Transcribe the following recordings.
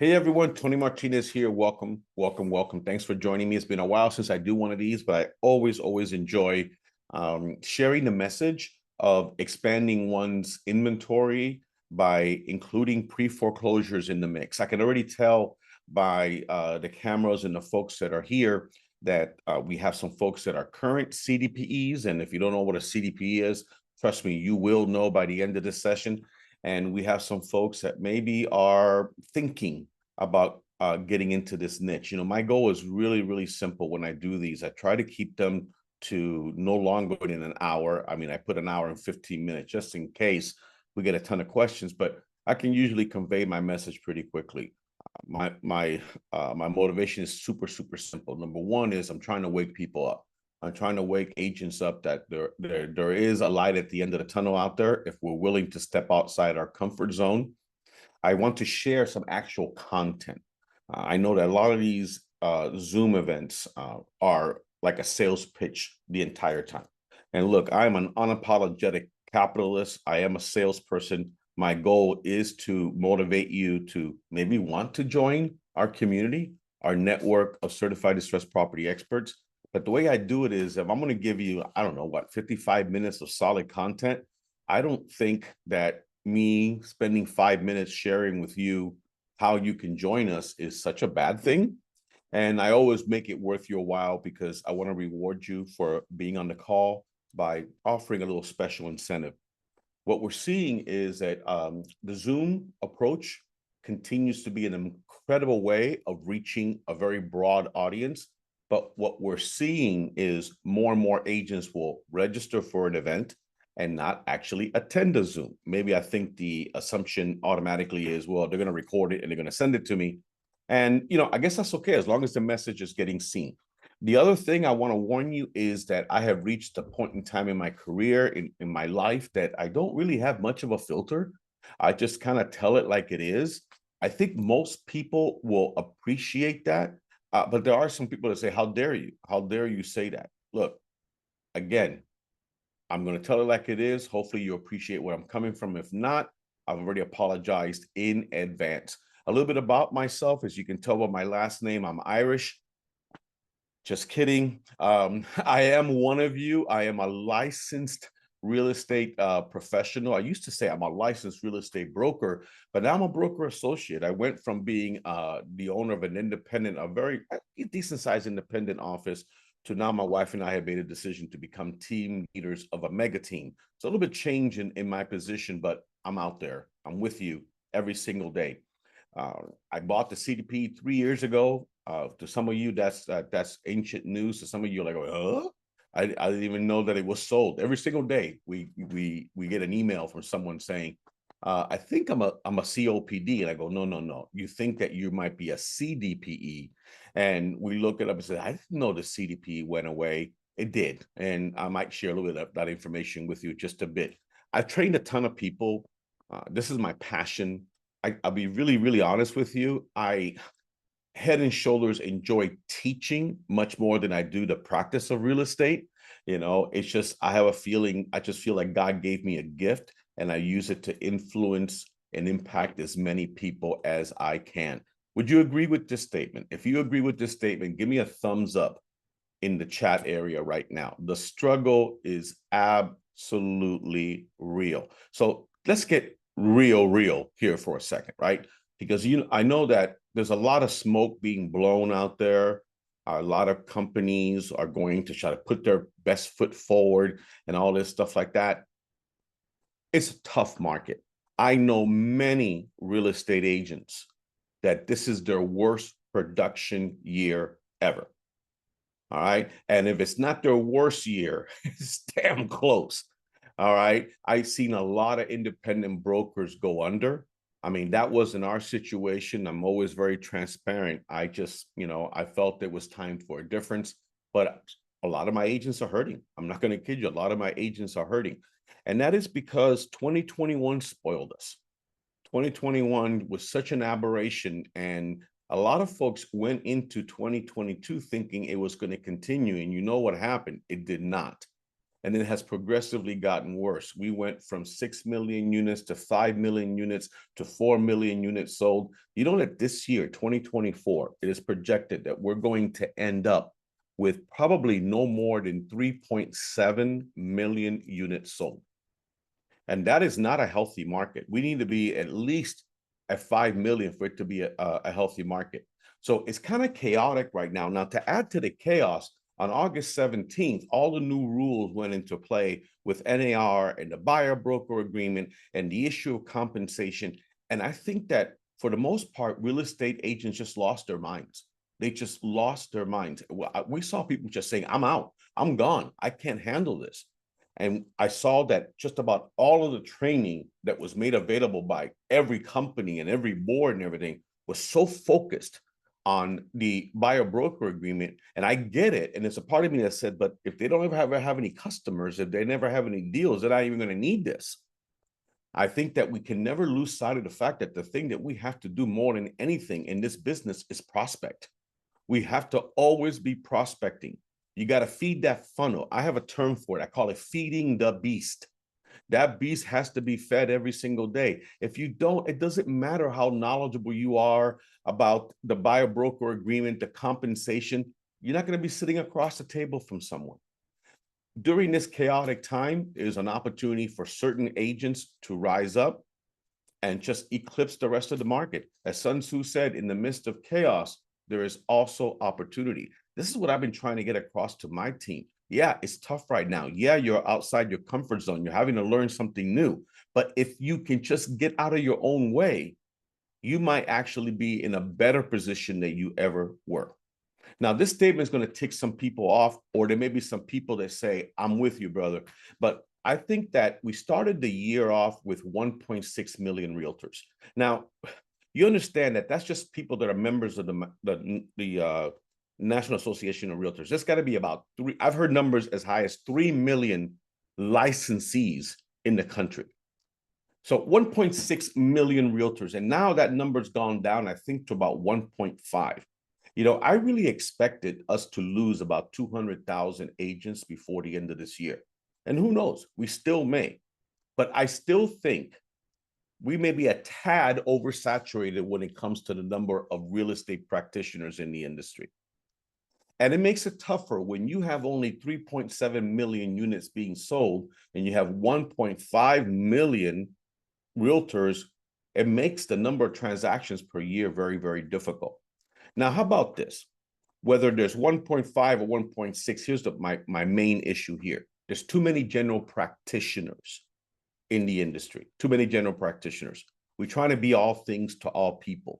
Hey everyone, Tony Martinez here. Welcome, welcome, welcome. Thanks for joining me. It's been a while since I do one of these, but I always enjoy sharing the message of expanding one's inventory by including pre-foreclosures in the mix. I can already tell by the cameras and the folks that are here that we have some folks that are current CDPEs. And if you don't know what a CDPE is, trust me, you will know by the end of this session. And we have some folks that maybe are thinking about getting into this niche. My goal is really simple when I do these. I try to keep them to no longer than an hour. I mean, I put an hour and 15 minutes just in case we get a ton of questions, but I can usually convey my message pretty quickly. My motivation is super simple. Number one is I'm trying to wake people up. I'm trying to wake agents up that there is a light at the end of the tunnel out there if we're willing to step outside our comfort zone. I want to share some actual content. I know that a lot of these Zoom events are like a sales pitch the entire time. And look, I'm an unapologetic capitalist. I am a salesperson. My goal is to motivate you to maybe want to join our community, our network of certified distressed property experts. But the way I do it is if I'm going to give you, I don't know, 55 minutes of solid content, I don't think that me spending 5 minutes sharing with you how you can join us is such a bad thing. And I always make it worth your while because I want to reward you for being on the call by offering a little special incentive. What we're seeing is that the Zoom approach continues to be an incredible way of reaching a very broad audience. But what we're seeing is more and more agents will register for an event and not actually attend a Zoom. Maybe I think the assumption automatically is, well, they're going to record it and they're going to send it to me. And, I guess that's okay as long as the message is getting seen. The other thing I want to warn you is that I have reached a point in time in my career, in my life, that I don't really have much of a filter. I just kind of tell it like it is. I think most people will appreciate that. But there are some people that say, how dare you? How dare you say that? Look, again, I'm going to tell it like it is. Hopefully you appreciate where I'm coming from. If not, I've already apologized in advance. A little bit about myself, as you can tell by my last name, I'm Irish. Just kidding. I am one of you. I am a licensed real estate professional. I used to say I'm a licensed real estate broker, but now I'm a broker associate. I went from being the owner of an independent, a very decent sized independent office, to now my wife and I have made a decision to become team leaders of a mega team. So a little bit change in my position, but I'm out there. I'm with you every single day. I bought the CDP 3 years ago. To some of you, that's ancient news. To some of you, like, huh? I didn't even know that it was sold. Every single day, we get an email from someone saying, "I think I'm a COPD," and I go, "No. You think that you might be a CDPE?" And we look it up and say, "I didn't know the CDPE went away. It did," and I might share a little bit of that information with you just a bit. I've trained a ton of people. This is my passion. I'll be really honest with you. I head and shoulders enjoy teaching much more than I do the practice of real estate. It's just I have a feeling, I just feel like God gave me a gift and I use it to influence and impact as many people as I can. Would you agree with this statement? If you agree with this statement, give me a thumbs up in the chat area right now. The struggle is absolutely real. So let's get real here for a second, right? Because I know that there's a lot of smoke being blown out there. A lot of companies are going to try to put their best foot forward and all this stuff like that. It's a tough market. I know many real estate agents that this is their worst production year ever. All right. And if it's not their worst year, it's damn close. All right. I've seen a lot of independent brokers go under. I mean, that wasn't our situation. I'm always very transparent. I just, I felt it was time for a difference. But a lot of my agents are hurting. I'm not going to kid you. A lot of my agents are hurting. And that is because 2021 spoiled us. 2021 was such an aberration, and a lot of folks went into 2022 thinking it was going to continue. And you know what happened? It did not. and it has progressively gotten worse. We went from 6 million units to 5 million units to 4 million units sold. You know that this year, 2024, it is projected that we're going to end up with probably no more than 3.7 million units sold. And that is not a healthy market. We need to be at least at 5 million for it to be a healthy market. So it's kind of chaotic right now. Now, to add to the chaos, on August 17th, all the new rules went into play with NAR and the buyer broker agreement and the issue of compensation. And I think that for the most part, real estate agents just lost their minds. They just lost their minds. We saw people just saying, I'm out, I'm gone, I can't handle this. And I saw that just about all of the training that was made available by every company and every board and everything was so focused on the buyer broker agreement. And I get it. And it's a part of me that said, but if they don't ever have any customers, if they never have any deals, they're not even going to need this. I think that we can never lose sight of the fact that the thing that we have to do more than anything in this business is prospect. We have to always be prospecting. You got to feed that funnel. I have a term for it. I call it feeding the beast. That beast has to be fed every single day. If you don't, it doesn't matter how knowledgeable you are about the buyer broker agreement, the compensation, you're not going to be sitting across the table from someone. During this chaotic time is an opportunity for certain agents to rise up and just eclipse the rest of the market. As Sun Tzu said, in the midst of chaos, there is also opportunity. This is what I've been trying to get across to my team. Yeah, it's tough right now. Yeah, you're outside your comfort zone. You're having to learn something new. But if you can just get out of your own way, you might actually be in a better position than you ever were. Now, this statement is going to tick some people off, or there may be some people that say, I'm with you, brother. But I think that we started the year off with 1.6 million realtors. Now, you understand that that's just people that are members of the National Association of Realtors. There's got to be about I've heard numbers as high as 3 million licensees in the country. So 1.6 million realtors. And now that number's gone down, I think, to about 1.5. You know, I really expected us to lose about 200,000 agents before the end of this year. And who knows, we still may. But I still think we may be a tad oversaturated when it comes to the number of real estate practitioners in the industry. And it makes it tougher when you have only 3.7 million units being sold and you have 1.5 million realtors. It makes the number of transactions per year very, very difficult. Now, how about this? Whether there's 1.5 or 1.6, here's my main issue here. There's too many general practitioners in the industry, too many general practitioners. We're trying to be all things to all people.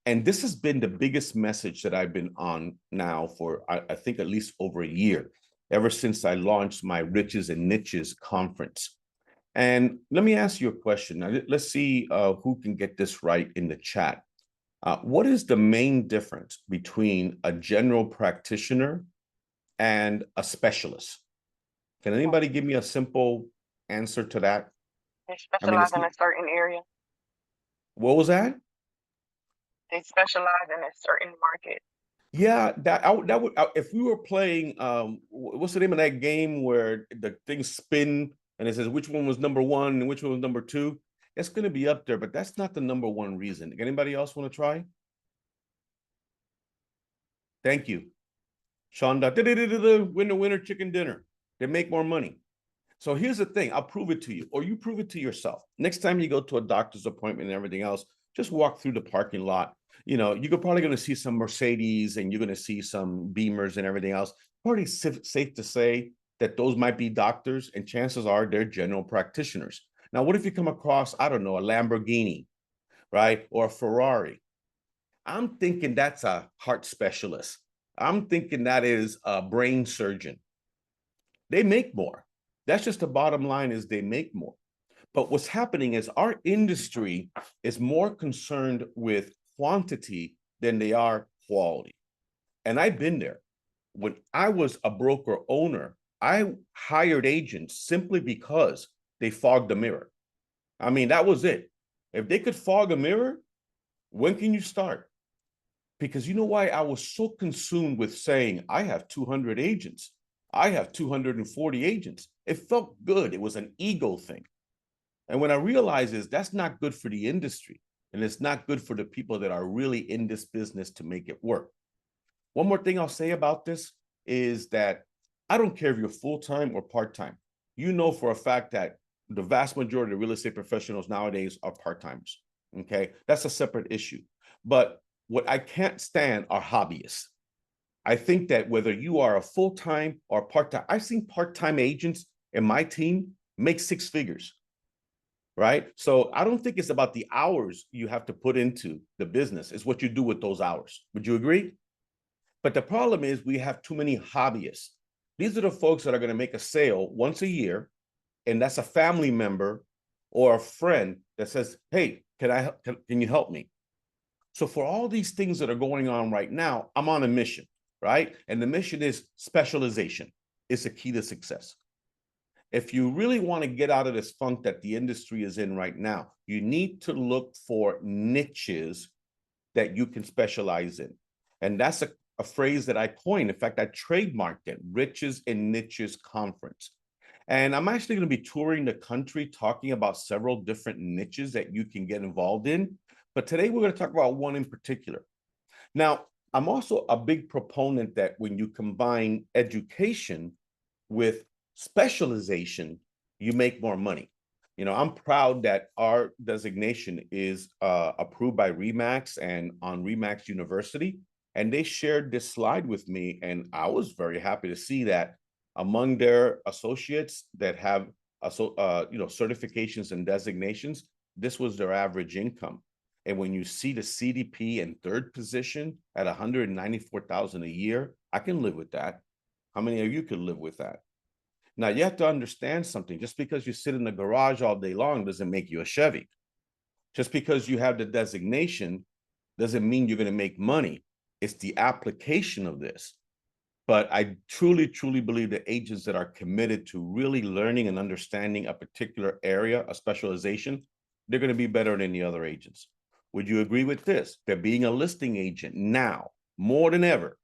And this has been the biggest message that I've been on now for, I think, at least over a year, ever since I launched my Riches and Niches conference. And let me ask you a question. Now, let's see who can get this right in the chat. What is the main difference between a general practitioner and a specialist? Can anybody give me a simple answer to that? They specialize in a certain area. What was that? They specialize in a certain market. Yeah, that would, if we were playing, what's the name of that game where the things spin and it says which one was number one and which one was number two? It's going to be up there, but that's not the number one reason. Anybody else want to try? Thank you. Shonda, winner, winner, chicken dinner. They make more money. So here's the thing. I'll prove it to you, or you prove it to yourself. Next time you go to a doctor's appointment and everything else, just walk through the parking lot. You know, you're probably going to see some Mercedes and you're going to see some Beamers and everything else. Pretty safe to say that those might be doctors, and chances are they're general practitioners. Now, what if you come across, I don't know, a Lamborghini, right? Or a Ferrari? I'm thinking that's a heart specialist. I'm thinking that is a brain surgeon. They make more. That's just the bottom line, is they make more. But what's happening is our industry is more concerned with quantity than they are quality. And I've been there. When I was a broker owner, I hired agents simply because they fogged the mirror. I mean, that was it. If they could fog a mirror, when can you start? Because you know why I was so consumed with saying I have 200 agents? I have 240 agents. It felt good. It was an ego thing. And when I realized is that's not good for the industry, and it's not good for the people that are really in this business to make it work. One more thing I'll say about this is that I don't care if you're full-time or part-time. You know for a fact that the vast majority of real estate professionals nowadays are part-timers. Okay, that's a separate issue. But what I can't stand are hobbyists. I think that whether you are a full-time or part-time, I've seen part-time agents in my team make six figures, right? So I don't think it's about the hours you have to put into the business. It's what you do with those hours. Would you agree? But the problem is we have too many hobbyists. These are the folks that are going to make a sale once a year, and that's a family member or a friend that says, hey, can you help me? So for all these things that are going on right now, I'm on a mission, right? And the mission is specialization. It's a key to success. If you really want to get out of this funk that the industry is in right now, you need to look for niches that you can specialize in. And that's a phrase that I coined. In fact, I trademarked it, Riches and Niches Conference. And I'm actually going to be touring the country talking about several different niches that you can get involved in. But today we're going to talk about one in particular. Now, I'm also a big proponent that when you combine education with specialization, you make more money. You know, I'm proud that our designation is approved by REMAX and on REMAX University. And they shared this slide with me, and I was very happy to see that among their associates that have certifications and designations, this was their average income. And when you see the CDP in third position at 194,000 a year, I can live with that. How many of you could live with that? Now, you have to understand something. Just because you sit in the garage all day long doesn't make you a Chevy. Just because you have the designation doesn't mean you're going to make money. It's the application of this. But I truly, truly believe that agents that are committed to really learning and understanding a particular area, a specialization, they're going to be better than the other agents. Would you agree with this? That being a listing agent now, more than ever,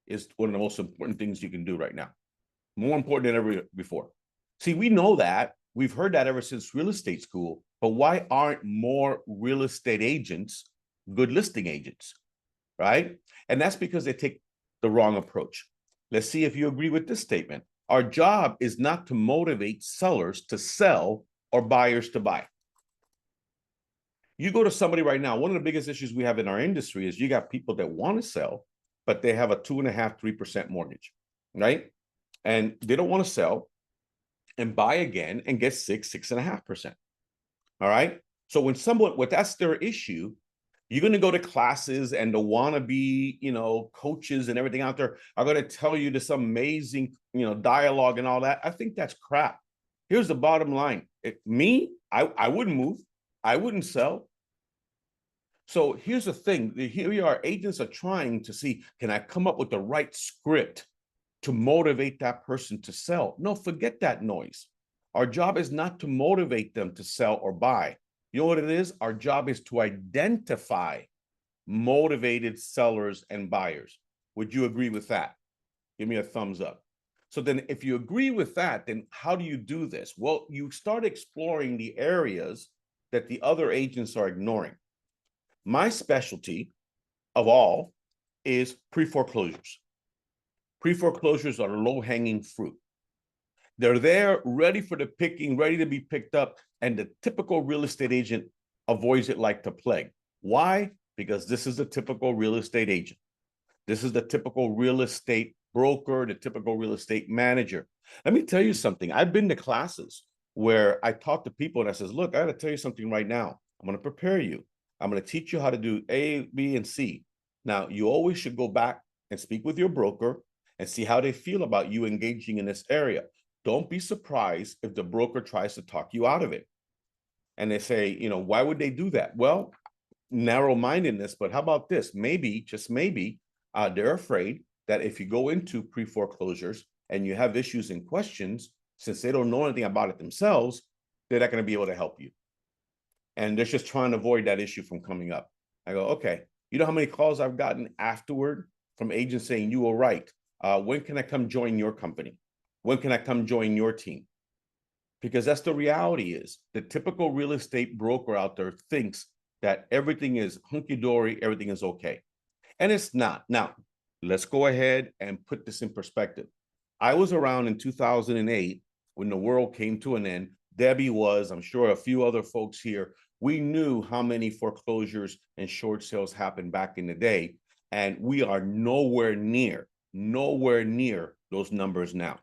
is one of the most important things you can do right now. More important than ever before. See, we know that. We've heard that ever since real estate school. But why aren't more real estate agents good listing agents, right? And that's because they take the wrong approach. Let's see if you agree with this statement. Our job is not to motivate sellers to sell or buyers to buy. You go to somebody right now, one of the biggest issues we have in our industry is you got people that want to sell, but they have a 2.5%, 3% mortgage, right? And they don't want to sell and buy again and get 6.5%. All right. So when that's their issue, you're going to go to classes, and the wannabe, coaches and everything out there are going to tell you this amazing, dialogue and all that. I think that's crap. Here's the bottom line. I wouldn't move. I wouldn't sell. So here's the thing. Here we are. Agents are trying to see, can I come up with the right script to motivate that person to sell? No, forget that noise. Our job is not to motivate them to sell or buy. You know what it is? Our job is to identify motivated sellers and buyers. Would you agree with that? Give me a thumbs up. So then if you agree with that, then how do you do this? Well, you start exploring the areas that the other agents are ignoring. My specialty of all is pre-foreclosures. Pre-foreclosures are low-hanging fruit. They're there, ready for the picking, ready to be picked up, and the typical real estate agent avoids it like the plague. Why? Because this is the typical real estate agent. This is the typical real estate broker, the typical real estate manager. Let me tell you something. I've been to classes where I talk to people and I says, look, I got to tell you something right now. I'm going to prepare you. I'm going to teach you how to do A, B, and C. Now, you always should go back and speak with your broker and see how they feel about you engaging in this area. Don't be surprised if the broker tries to talk you out of it. And they say, why would they do that? Well, narrow-mindedness, but how about this? Maybe, just maybe, they're afraid that if you go into pre-foreclosures and you have issues and questions, since they don't know anything about it themselves, they're not going to be able to help you. And they're just trying to avoid that issue from coming up. I go, okay, you know how many calls I've gotten afterward from agents saying, you were right. When can I come join your company? When can I come join your team? Because that's the reality is the typical real estate broker out there thinks that everything is hunky-dory, everything is okay. And it's not. Now, let's go ahead and put this in perspective. I was around in 2008 when the world came to an end. Debbie was, I'm sure a few other folks here, we knew how many foreclosures and short sales happened back in the day. And we are nowhere near those numbers now.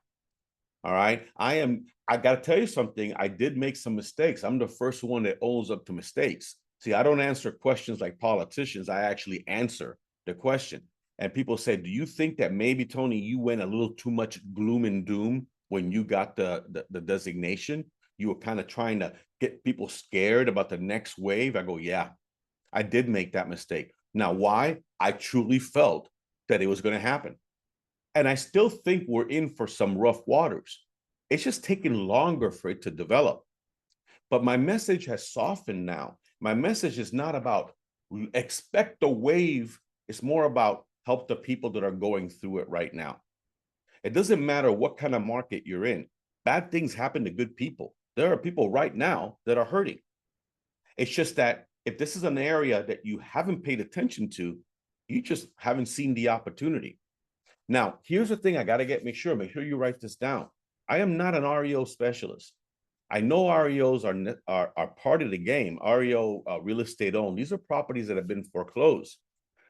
All right. I got to tell you something. I did make some mistakes. I'm the first one that owns up to mistakes. See, I don't answer questions like politicians. I actually answer the question. And people say, do you think that maybe, Tony, you went a little too much gloom and doom when you got the designation? You were kind of trying to get people scared about the next wave. I go, yeah, I did make that mistake. Now, why? I truly felt that it was going to happen. And I still think we're in for some rough waters. It's just taking longer for it to develop. But my message has softened now. My message is not about expect the wave. It's more about help the people that are going through it right now. It doesn't matter what kind of market you're in. Bad things happen to good people. There are people right now that are hurting. It's just that if this is an area that you haven't paid attention to, you just haven't seen the opportunity. Now, here's the thing I got to make sure you write this down. I am not an REO specialist. I know REOs are part of the game. REO, real estate owned. These are properties that have been foreclosed.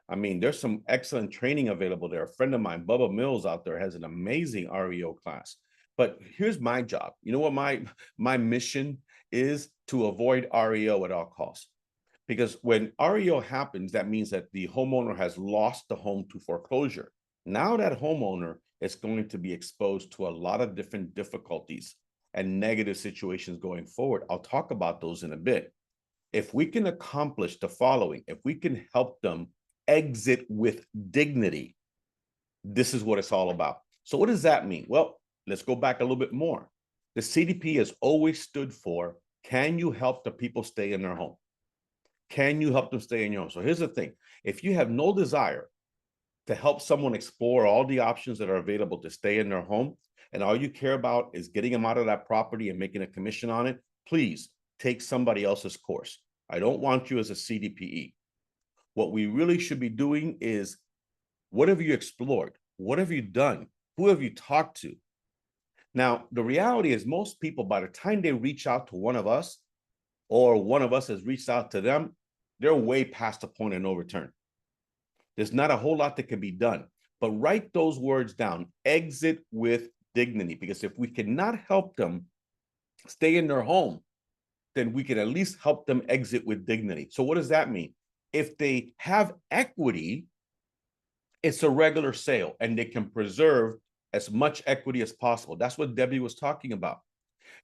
I mean, there's some excellent training available there. A friend of mine, Bubba Mills out there, has an amazing REO class. But here's my job. You know what my mission is? To avoid REO at all costs. Because when REO happens, that means that the homeowner has lost the home to foreclosure. Now that homeowner is going to be exposed to a lot of different difficulties and negative situations going forward. I'll talk about those in a bit. If we can accomplish the following, if we can help them exit with dignity, this is what it's all about. So what does that mean? Well, let's go back a little bit more. The CDP has always stood for, can you help the people stay in their home? Can you help them stay in your home? So here's the thing. If you have no desire to help someone explore all the options that are available to stay in their home, and all you care about is getting them out of that property and making a commission on it, please take somebody else's course. I don't want you as a CDPE. What we really should be doing is, what have you explored? What have you done? Who have you talked to? Now, the reality is most people, by the time they reach out to one of us, or one of us has reached out to them, they're way past the point of no return. There's not a whole lot that can be done, but write those words down. Exit with dignity, because if we cannot help them stay in their home, then we can at least help them exit with dignity. So what does that mean? If they have equity, it's a regular sale and they can preserve as much equity as possible. That's what Debbie was talking about.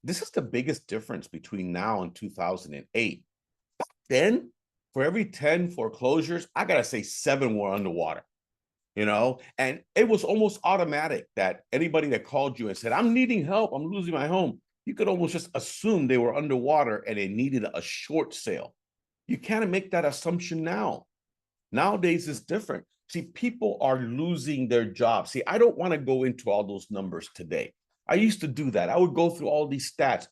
This is the biggest difference between now and 2008. Then, for every 10 foreclosures, I gotta say 7 were underwater, and it was almost automatic that anybody that called you and said, I'm needing help, I'm losing my home, you could almost just assume they were underwater and they needed a short sale. You can't make that assumption now. Nowadays, it's different. See, people are losing their jobs. See, I don't want to go into all those numbers today. I used to do that. I would go through all these stats.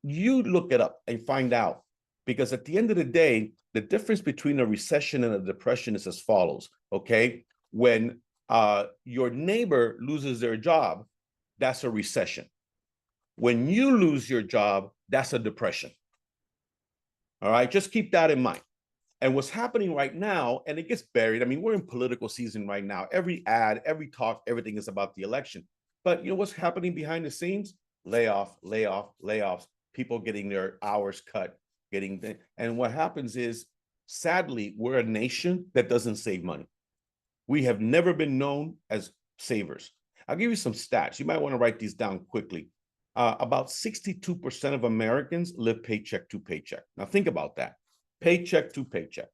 You look it up and find out. Because at the end of the day, the difference between a recession and a depression is as follows, okay? When your neighbor loses their job, that's a recession. When you lose your job, that's a depression. All right, just keep that in mind. And what's happening right now, and it gets buried. I mean, we're in political season right now. Every ad, every talk, everything is about the election. But you know what's happening behind the scenes? Layoffs, people getting their hours cut, and what happens is, sadly, we're a nation that doesn't save money. We have never been known as savers. I'll give you some stats. You might want to write these down quickly. About 62% of Americans live paycheck to paycheck. Now think about that. Paycheck to paycheck.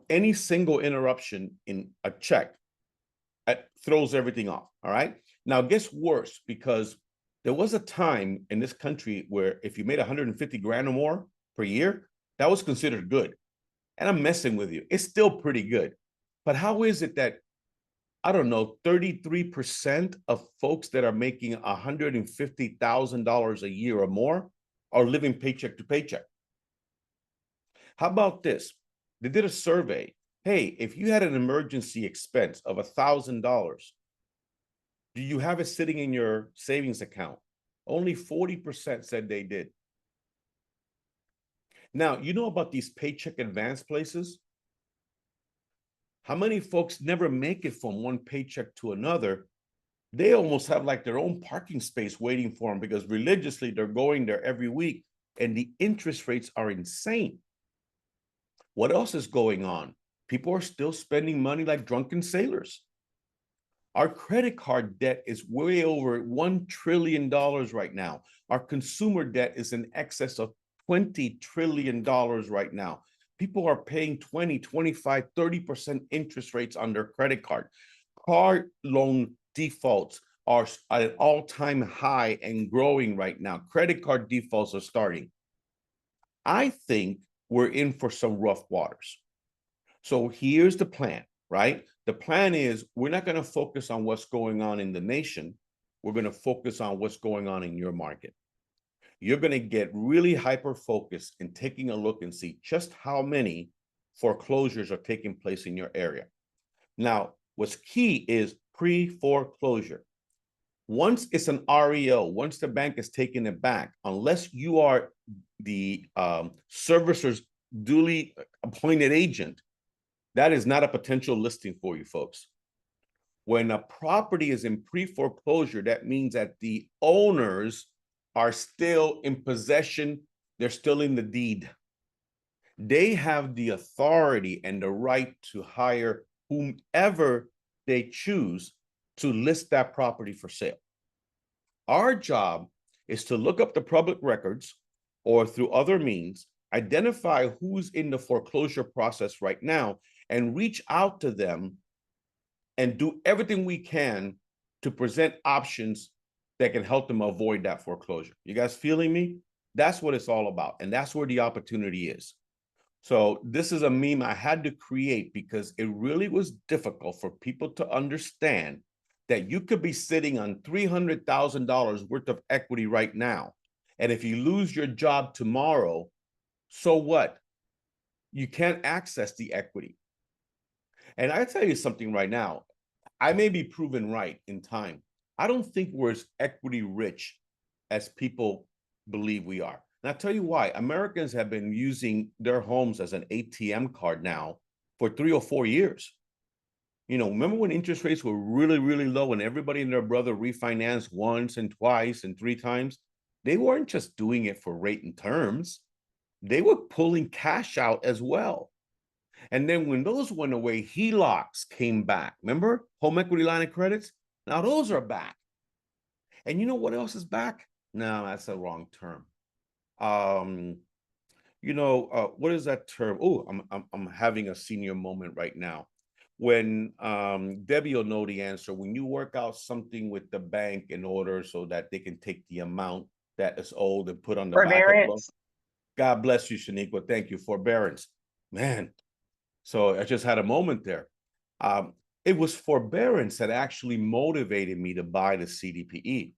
Any single interruption in a check throws everything off. All right. Now it gets worse, because there was a time in this country where if you made 150 grand or more per year, that was considered good. And I'm messing with you. It's still pretty good. But how is it that I don't know, 33% of folks that are making $150,000 a year or more are living paycheck to paycheck. How about this? They did a survey. Hey, if you had an emergency expense of $1,000, do you have it sitting in your savings account? Only 40% said they did. Now, you know about these paycheck advance places? How many folks never make it from one paycheck to another? They almost have like their own parking space waiting for them because religiously they're going there every week and the interest rates are insane. What else is going on? People are still spending money like drunken sailors. Our credit card debt is way over $1 trillion right now. Our consumer debt is in excess of $20 trillion right now. People are paying 20, 25, 30% interest rates on their credit card. Car loan defaults are at an all-time high and growing right now. Credit card defaults are starting. I think we're in for some rough waters. So here's the plan, right? The plan is we're not going to focus on what's going on in the nation. We're going to focus on what's going on in your market. You're going to get really hyper-focused in taking a look and see just how many foreclosures are taking place in your area. Now, what's key is pre-foreclosure. Once it's an REO, once the bank has taken it back, unless you are the servicer's duly appointed agent, that is not a potential listing for you folks. When a property is in pre-foreclosure, that means that the owners are still in possession. They're still in the deed. They have the authority and the right to hire whomever they choose to list that property for sale. Our job is to look up the public records or through other means, identify who's in the foreclosure process right now, and reach out to them and do everything we can to present options that can help them avoid that foreclosure. You guys feeling me? That's what it's all about. And that's where the opportunity is. So this is a meme I had to create because it really was difficult for people to understand that you could be sitting on $300,000 worth of equity right now. And if you lose your job tomorrow, so what? You can't access the equity. And I tell you something right now, I may be proven right in time. I don't think we're as equity rich as people believe we are. And I'll tell you why. Americans have been using their homes as an ATM card now for 3 or 4 years. You know, remember when interest rates were really, really low and everybody and their brother refinanced once and twice and 3 times? They weren't just doing it for rate and terms. They were pulling cash out as well. And then when those went away, HELOCs came back. Remember? Home equity line of credits? Now those are back. And you know what else is back? No, that's a wrong term. What is that term? Oh, I'm having a senior moment right now. When Debbie will know the answer, when you work out something with the bank in order so that they can take the amount that is owed and put on the back of the loan. Forbearance. God bless you, Shaniqua. Thank you. Forbearance. Man, so I just had a moment there. It was forbearance that actually motivated me to buy the CDPE.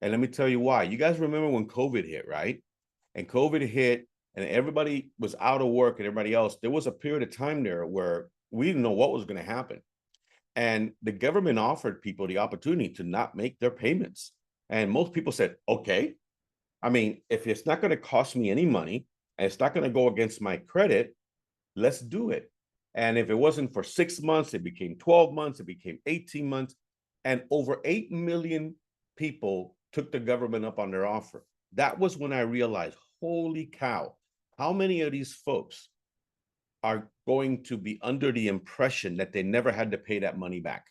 And let me tell you why. You guys remember when COVID hit, right? And COVID hit and everybody was out of work and everybody else. There was a period of time there where we didn't know what was going to happen. And the government offered people the opportunity to not make their payments. And most people said, okay, I mean, if it's not going to cost me any money and it's not going to go against my credit, let's do it. And if it wasn't for 6 months, it became 12 months, it became 18 months. And over 8 million people took the government up on their offer. That was when I realized, holy cow, how many of these folks are going to be under the impression that they never had to pay that money back?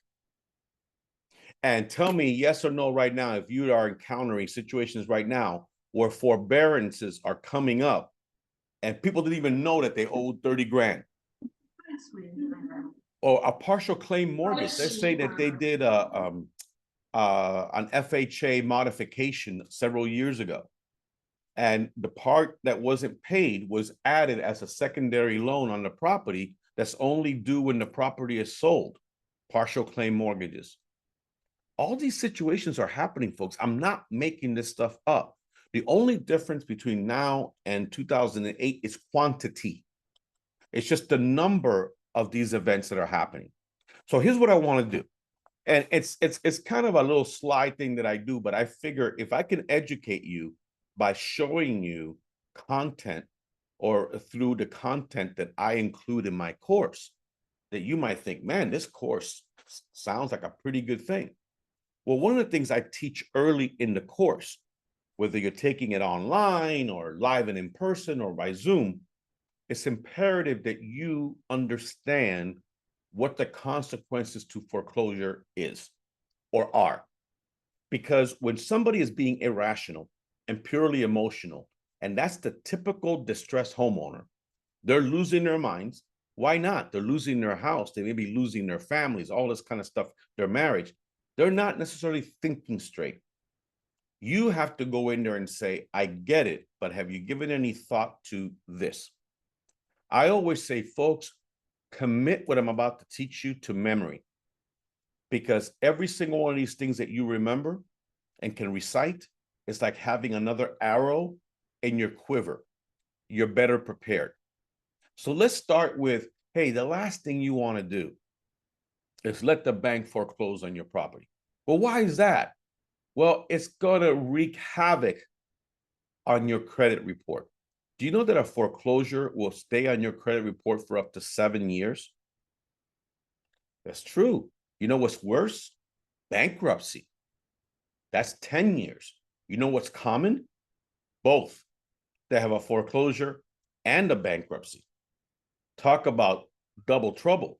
And tell me yes or no right now, if you are encountering situations right now where forbearances are coming up and people didn't even know that they owed 30 grand. Or a partial claim mortgage. Let's say that they did an FHA modification several years ago. And the part that wasn't paid was added as a secondary loan on the property that's only due when the property is sold. partial claim mortgages. All these situations are happening, folks. I'm not making this stuff up. The only difference between now and 2008 is quantity. It's just the number of these events that are happening. So here's what I want to do. And it's kind of a little slide thing that I do, but I figure if I can educate you by showing you content or through the content that I include in my course, that you might think, man, this course sounds like a pretty good thing. Well, one of the things I teach early in the course, whether you're taking it online or live and in person or by Zoom, it's imperative that you understand what the consequences to foreclosure is or are. Because when somebody is being irrational and purely emotional, and that's the typical distressed homeowner, they're losing their minds. Why not? They're losing their house. They may be losing their families, all this kind of stuff, their marriage. They're not necessarily thinking straight. You have to go in there and say, I get it, but have you given any thought to this? I always say, folks, commit what I'm about to teach you to memory, because every single one of these things that you remember and can recite is like having another arrow in your quiver. You're better prepared. So let's start with, hey, the last thing you want to do is let the bank foreclose on your property. Well, why is that? Well, it's going to wreak havoc on your credit report. Do you know that a foreclosure will stay on your credit report for up to 7 years? That's true. You know what's worse? Bankruptcy. That's 10 years. You know what's common? Both. They have a foreclosure and a bankruptcy. Talk about double trouble.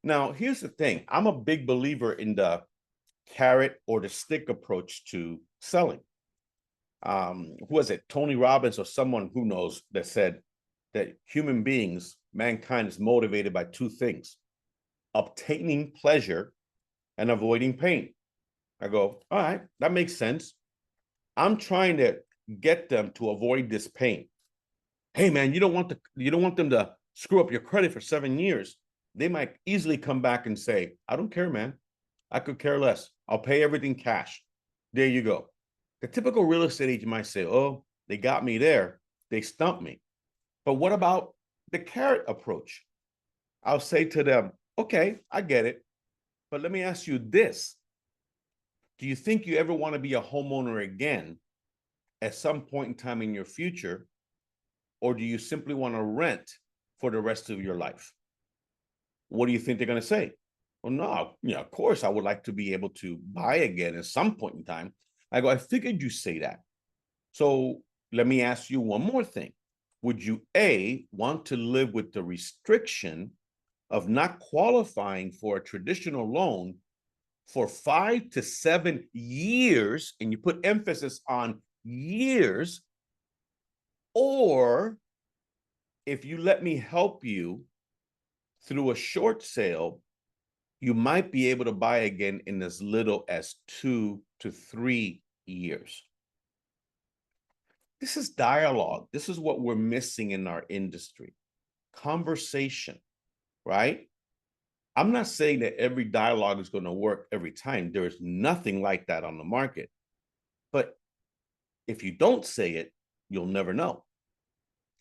Now, here's the thing. I'm a big believer in the carrot or the stick approach to selling. Who was it? Tony Robbins or someone who knows that said that human beings, mankind is motivated by two things: obtaining pleasure and avoiding pain. I go, all right, that makes sense. I'm trying to get them to avoid this pain. Hey man, you don't want them to screw up your credit for 7 years. They might easily come back and say, I don't care, man. I could care less. I'll pay everything cash. There you go. The typical real estate agent might say, oh, they got me there. They stumped me. But what about the carrot approach? I'll say to them, okay, I get it. But let me ask you this. Do you think you ever want to be a homeowner again at some point in time in your future? Or do you simply want to rent for the rest of your life? What do you think they're going to say? Well, no, of course, I would like to be able to buy again at some point in time. I go, I figured you say that. So let me ask you one more thing. Would you, A, want to live with the restriction of not qualifying for a traditional loan for 5 to 7 years, and you put emphasis on years, or if you let me help you through a short sale, you might be able to buy again in as little as 2 to 3 years. This is dialogue. This is what we're missing in our industry. Conversation, right? I'm not saying that every dialogue is going to work every time. There is nothing like that on the market. But if you don't say it, you'll never know.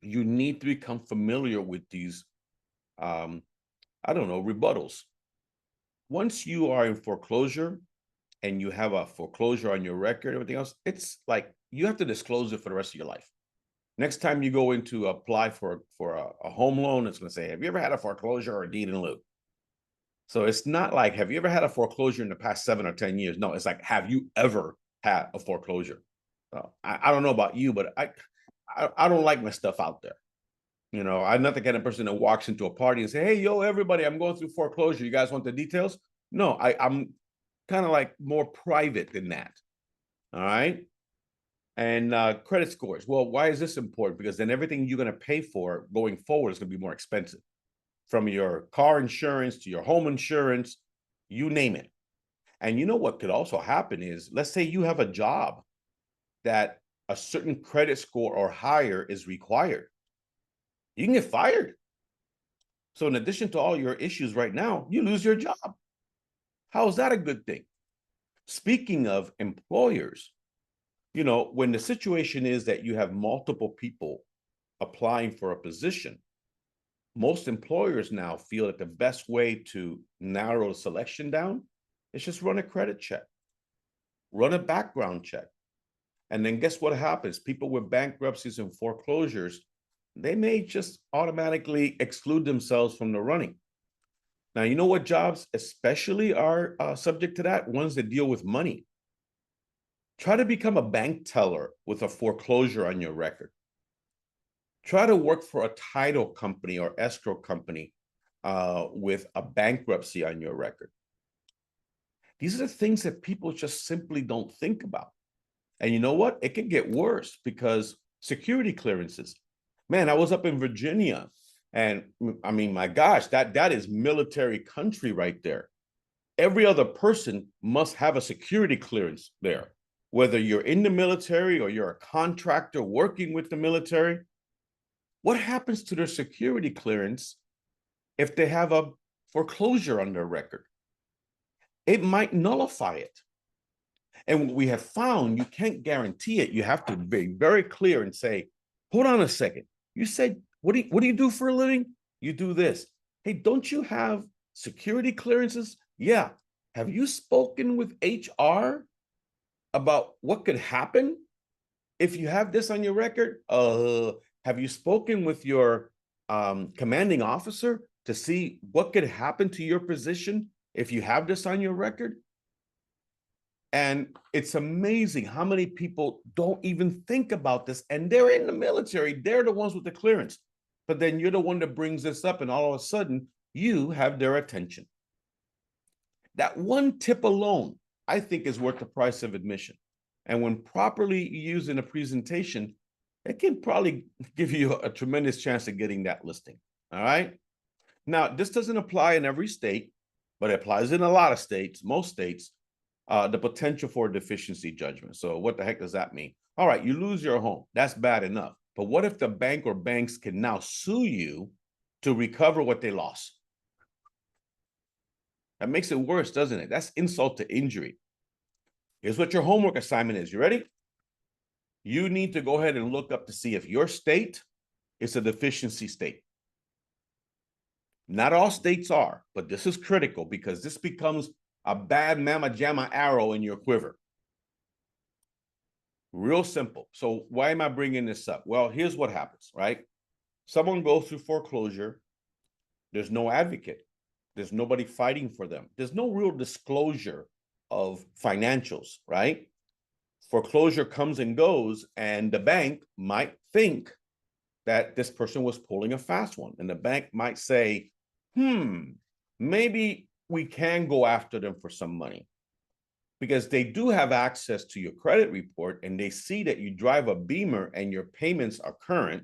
You need to become familiar with these, rebuttals. Once you are in foreclosure and you have a foreclosure on your record, everything else, it's like you have to disclose it for the rest of your life. Next time you go in to apply for a home loan, it's going to say, have you ever had a foreclosure or a deed in lieu? So it's not like, have you ever had a foreclosure in the past 7 or 10 years? No, it's like, have you ever had a foreclosure? I don't know about you, but I don't like my stuff out there. I'm not the kind of person that walks into a party and say, hey, yo, everybody, I'm going through foreclosure. You guys want the details? No, I'm kind of like more private than that. All right. And credit scores. Well, why is this important? Because then everything you're going to pay for going forward is going to be more expensive. From your car insurance to your home insurance, you name it. And you know what could also happen is, let's say you have a job that a certain credit score or higher is required. You can get fired. So in addition to all your issues right now, you lose your job. How is that a good thing? Speaking of employers, when the situation is that you have multiple people applying for a position, most employers now feel that the best way to narrow the selection down is just run a credit check, run a background check. And then guess what happens? People with bankruptcies and foreclosures, they may just automatically exclude themselves from the running. Now, you know what jobs especially are subject to that? Ones that deal with money. Try to become a bank teller with a foreclosure on your record. Try to work for a title company or escrow company with a bankruptcy on your record. These are the things that people just simply don't think about. And you know what? It can get worse because security clearances. Man, I was up in Virginia, and I mean, my gosh, that is military country right there. Every other person must have a security clearance there, whether you're in the military or you're a contractor working with the military. What happens to their security clearance if they have a foreclosure on their record? It might nullify it. And what we have found, you can't guarantee it. You have to be very clear and say, hold on a second. You said, what do you do for a living? You do this. Hey, don't you have security clearances? Yeah. Have you spoken with HR about what could happen if you have this on your record? Have you spoken with your commanding officer to see what could happen to your position if you have this on your record? And it's amazing how many people don't even think about this, and they're in the military. They're the ones with the clearance. But then you're the one that brings this up, and all of a sudden, you have their attention. That one tip alone, I think, is worth the price of admission. And when properly used in a presentation, it can probably give you a tremendous chance of getting that listing. All right. Now, this doesn't apply in every state, but it applies in a lot of states, most states. The potential for a deficiency judgment. So what the heck does that mean? All right, you lose your home. That's bad enough. But what if the bank or banks can now sue you to recover what they lost? That makes it worse, doesn't it? That's insult to injury. Here's what your homework assignment is. You ready? You need to go ahead and look up to see if your state is a deficiency state. Not all states are, but this is critical because this becomes a bad mama jamma arrow in your quiver. Real simple. So why am I bringing this up? Well, here's what happens, right? Someone goes through foreclosure. There's no advocate. There's nobody fighting for them. There's no real disclosure of financials, right? Foreclosure comes and goes, and the bank might think that this person was pulling a fast one. And the bank might say, maybe we can go after them for some money, because they do have access to your credit report and they see that you drive a Beamer and your payments are current,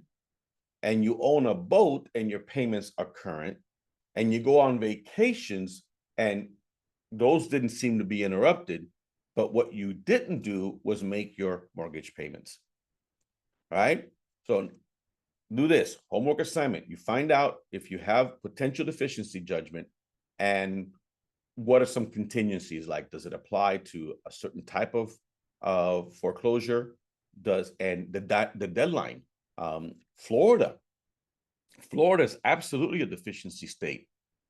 and you own a boat and your payments are current, and you go on vacations and those didn't seem to be interrupted, but what you didn't do was make your mortgage payments. All right? So do this homework assignment. You find out if you have potential deficiency judgment, and what are some contingencies? Like, does it apply to a certain type of foreclosure? And the deadline? Florida is absolutely a deficiency state,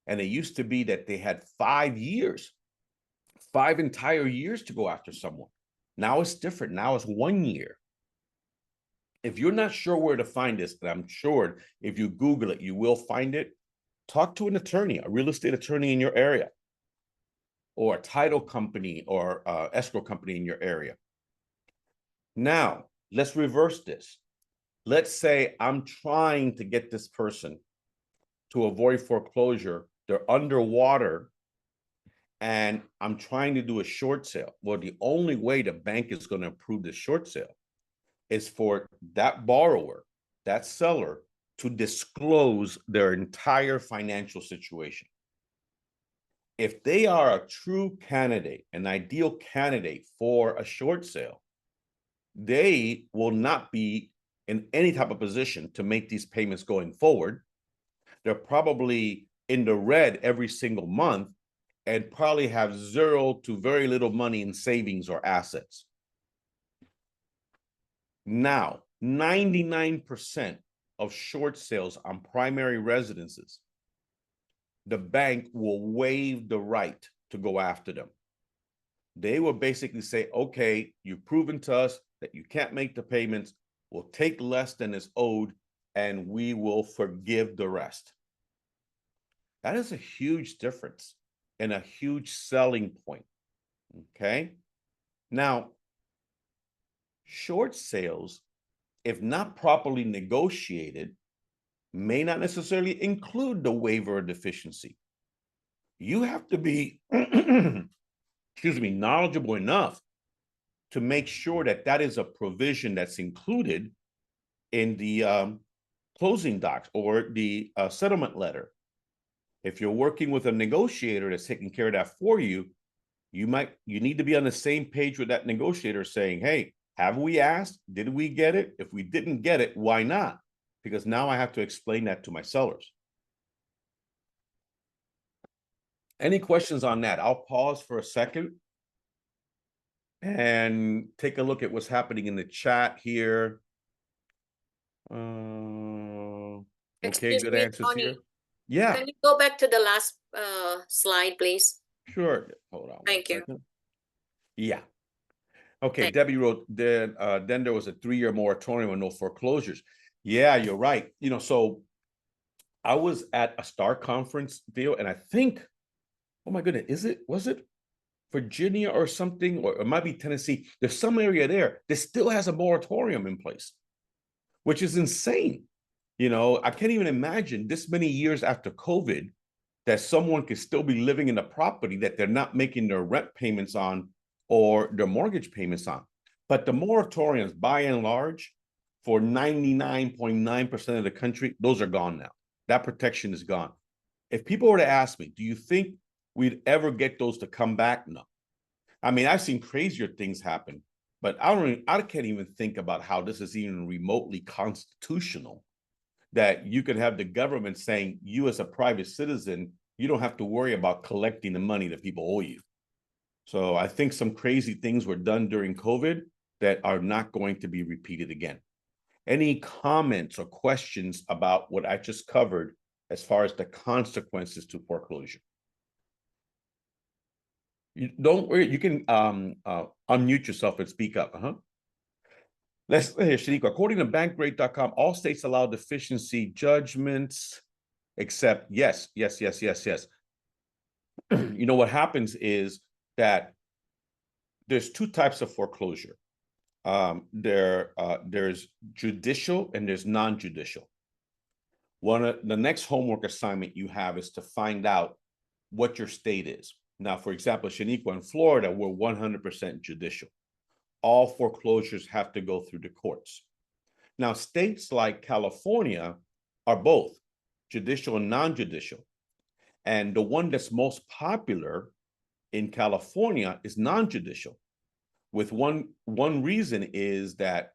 and it used to be that they had 5 years, 5 entire years to go after someone. Now it's different. Now it's 1 year. If you're not sure where to find this, and I'm sure if you Google it, you will find it, talk to an attorney, a real estate attorney in your area, or a title company or escrow company in your area. Now, let's reverse this. Let's say I'm trying to get this person to avoid foreclosure. They're underwater, and I'm trying to do a short sale. Well, the only way the bank is going to approve the short sale is for that borrower, that seller, to disclose their entire financial situation. If they are a true candidate, an ideal candidate for a short sale, they will not be in any type of position to make these payments going forward. They're probably in the red every single month, and probably have zero to very little money in savings or assets. Now, 99% of short sales on primary residences, the bank will waive the right to go after them. They will basically say, okay, you've proven to us that you can't make the payments, we'll take less than is owed, and we will forgive the rest. That is a huge difference and a huge selling point. Okay. Now, short sales, if not properly negotiated, may not necessarily include the waiver of deficiency. You have to be, excuse me, knowledgeable enough to make sure that that is a provision that's included in the closing docs or the settlement letter. If you're working with a negotiator that's taking care of that for you, you need to be on the same page with that negotiator saying, hey, have we asked? Did we get it? If we didn't get it, why not? Because now I have to explain that to my sellers. Any questions on that? I'll pause for a second and take a look at what's happening in the chat here. Okay, Excuse good me, answers Tony. here. Yeah. Can you go back to the last slide, please? Sure. Hold on. Thank you. Second. Yeah. Okay, Thank Debbie wrote, then there was a 3-year moratorium on no foreclosures. Yeah, you're right. You know, so I was at a STAR conference deal, and I think, oh my goodness, was it Virginia or something, or it might be Tennessee? There's some area there that still has a moratorium in place, which is insane. You know, I can't even imagine this many years after COVID that someone could still be living in a property that they're not making their rent payments on or their mortgage payments on. But the moratoriums, by and large, for 99.9% of the country, those are gone now. That protection is gone. If people were to ask me, do you think we'd ever get those to come back? No. I mean, I've seen crazier things happen, but I can't even think about how this is even remotely constitutional, that you could have the government saying, you as a private citizen, you don't have to worry about collecting the money that people owe you. So I think some crazy things were done during COVID that are not going to be repeated again. Any comments or questions about what I just covered as far as the consequences to foreclosure? You don't worry, you can unmute yourself and speak up. Let's hear Shaniqua. According to bankrate.com, all states allow deficiency judgments, except yes. You know, what happens is that there's two types of foreclosure. There's judicial and there's non-judicial. The next homework assignment you have is to find out what your state is. Now, for example, Shaniqua, in Florida, we're 100% judicial. All foreclosures have to go through the courts. Now, states like California are both judicial and non-judicial. And the one that's most popular in California is non-judicial. With one reason is that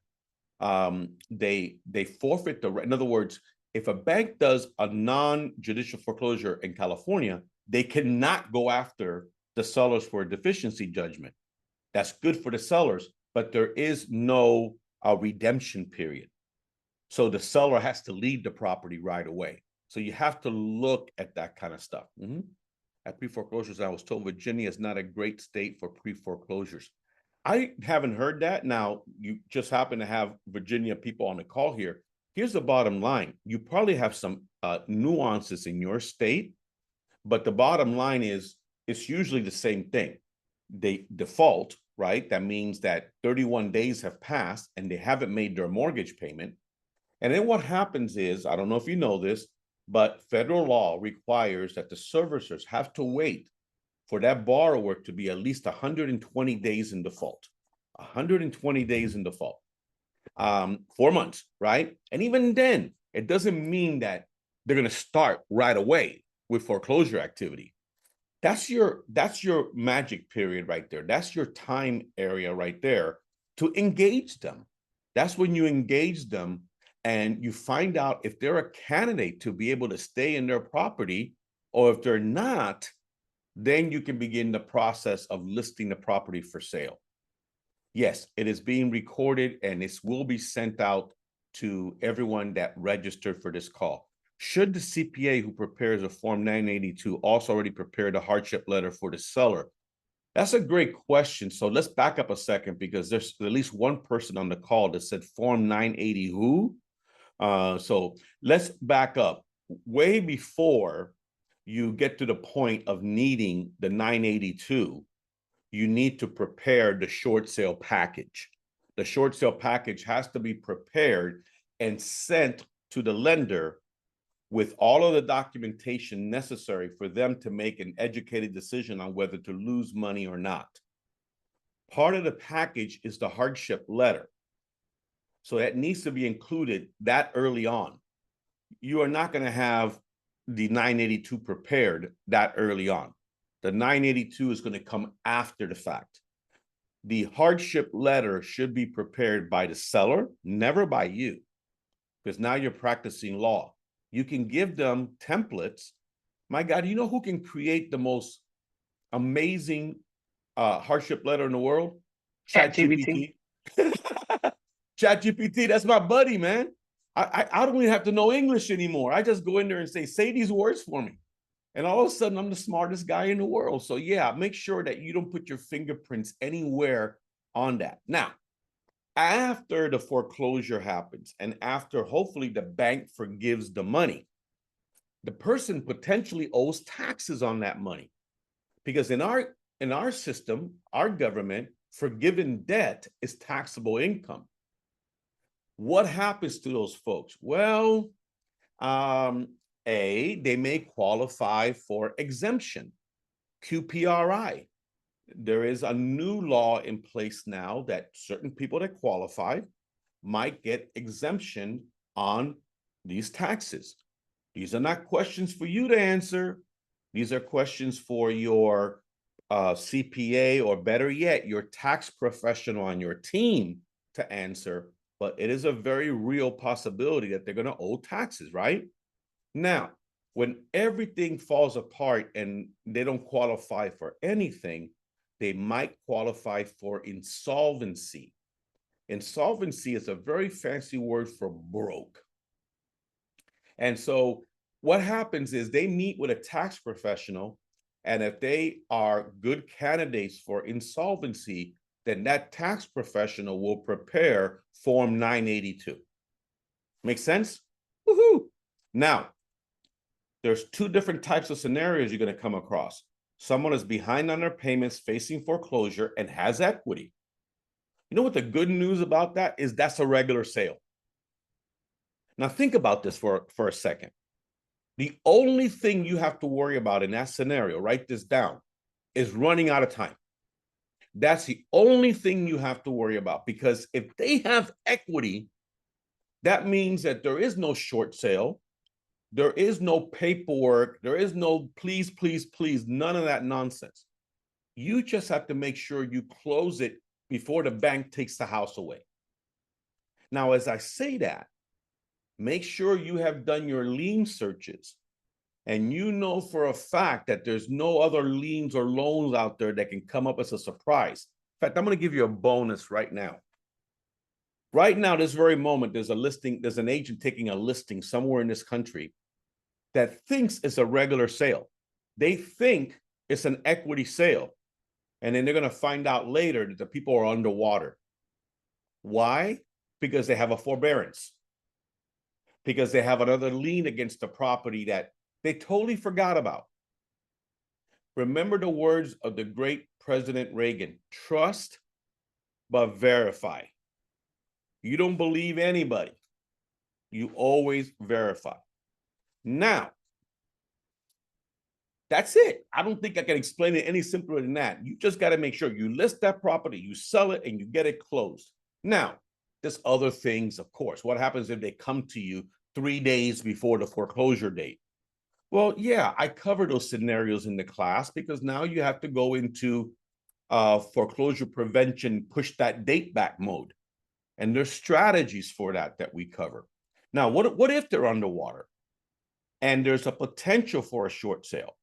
they forfeit the right. In other words, if a bank does a non-judicial foreclosure in California, they cannot go after the sellers for a deficiency judgment. That's good for the sellers, but there is no redemption period. So the seller has to leave the property right away. So you have to look at that kind of stuff. At pre-foreclosures, I was told Virginia is not a great state for pre-foreclosures. I haven't heard that. Now, you just happen to have Virginia people on the call here. Here's the bottom line. You probably have some nuances in your state, but the bottom line is it's usually the same thing. They default, right? That means that 31 days have passed and they haven't made their mortgage payment. And then what happens is, I don't know if you know this, but federal law requires that the servicers have to wait for that borrower to be at least 120 days in default. 120 days in default. 4 months, right? And even then, it doesn't mean that they're going to start right away with foreclosure activity. That's your magic period right there. That's your time area right there to engage them. That's when you engage them and you find out if they're a candidate to be able to stay in their property, or if they're not, then you can begin the process of listing the property for sale. Yes, it is being recorded and this will be sent out to everyone that registered for this call. Should the CPA who prepares a Form 982 also already prepare the hardship letter for the seller? That's a great question. So let's back up a second because there's at least one person on the call that said Form 980 who? So let's back up. Way before you get to the point of needing the 982, you need to prepare the short sale package. The short sale package has to be prepared and sent to the lender with all of the documentation necessary for them to make an educated decision on whether to lose money or not. Part of the package is the hardship letter. So that needs to be included that early on. You are not going to have the 982 prepared that early on. The 982 is going to come after the fact. The hardship letter should be prepared by the seller, never by you, because now you're practicing law. You can give them templates. My God, you know who can create the most amazing hardship letter in the world? ChatGPT. ChatGPT, that's my buddy, man. I don't even have to know English anymore. I just go in there and say these words for me. And all of a sudden, I'm the smartest guy in the world. So yeah, make sure that you don't put your fingerprints anywhere on that. Now, after the foreclosure happens and after hopefully the bank forgives the money, the person potentially owes taxes on that money. Because in our system, our government, forgiven debt is taxable income. What happens to those folks? Well, they may qualify for exemption, QPRI. There is a new law in place now that certain people that qualify might get exemption on these taxes. These are not questions for you to answer. These are questions for your CPA, or better yet, your tax professional on your team to answer. But it is a very real possibility that they're going to owe taxes, right? Now, when everything falls apart and they don't qualify for anything, they might qualify for insolvency. Insolvency is a very fancy word for broke. And so what happens is they meet with a tax professional, and if they are good candidates for insolvency, then that tax professional will prepare Form 982. Make sense? Woohoo! Now, there's two different types of scenarios you're going to come across. Someone is behind on their payments, facing foreclosure, and has equity. You know what the good news about that is? That's a regular sale. Now think about this for a second. The only thing you have to worry about in that scenario, write this down, is running out of time. That's the only thing you have to worry about, because if they have equity, that means that there is no short sale. There is no paperwork. There is no please, please, please, none of that nonsense. You just have to make sure you close it before the bank takes the house away. Now, as I say that, make sure you have done your lien searches and you know for a fact that there's no other liens or loans out there that can come up as a surprise. In fact, I'm going to give you a bonus right now. Right now, this very moment, there's a listing, there's an agent taking a listing somewhere in this country that thinks it's a regular sale. They think it's an equity sale. And then they're going to find out later that the people are underwater. Why? Because they have a forbearance. Because they have another lien against the property that they totally forgot about. Remember the words of the great President Reagan: trust, but verify. You don't believe anybody. You always verify. Now, that's it. I don't think I can explain it any simpler than that. You just got to make sure you list that property, you sell it, and you get it closed. Now, there's other things, of course. What happens if they come to you 3 days before the foreclosure date? Well, yeah, I cover those scenarios in the class, because now you have to go into foreclosure prevention, push that date back mode. And there's strategies for that we cover. Now, what if they're underwater and there's a potential for a short sale?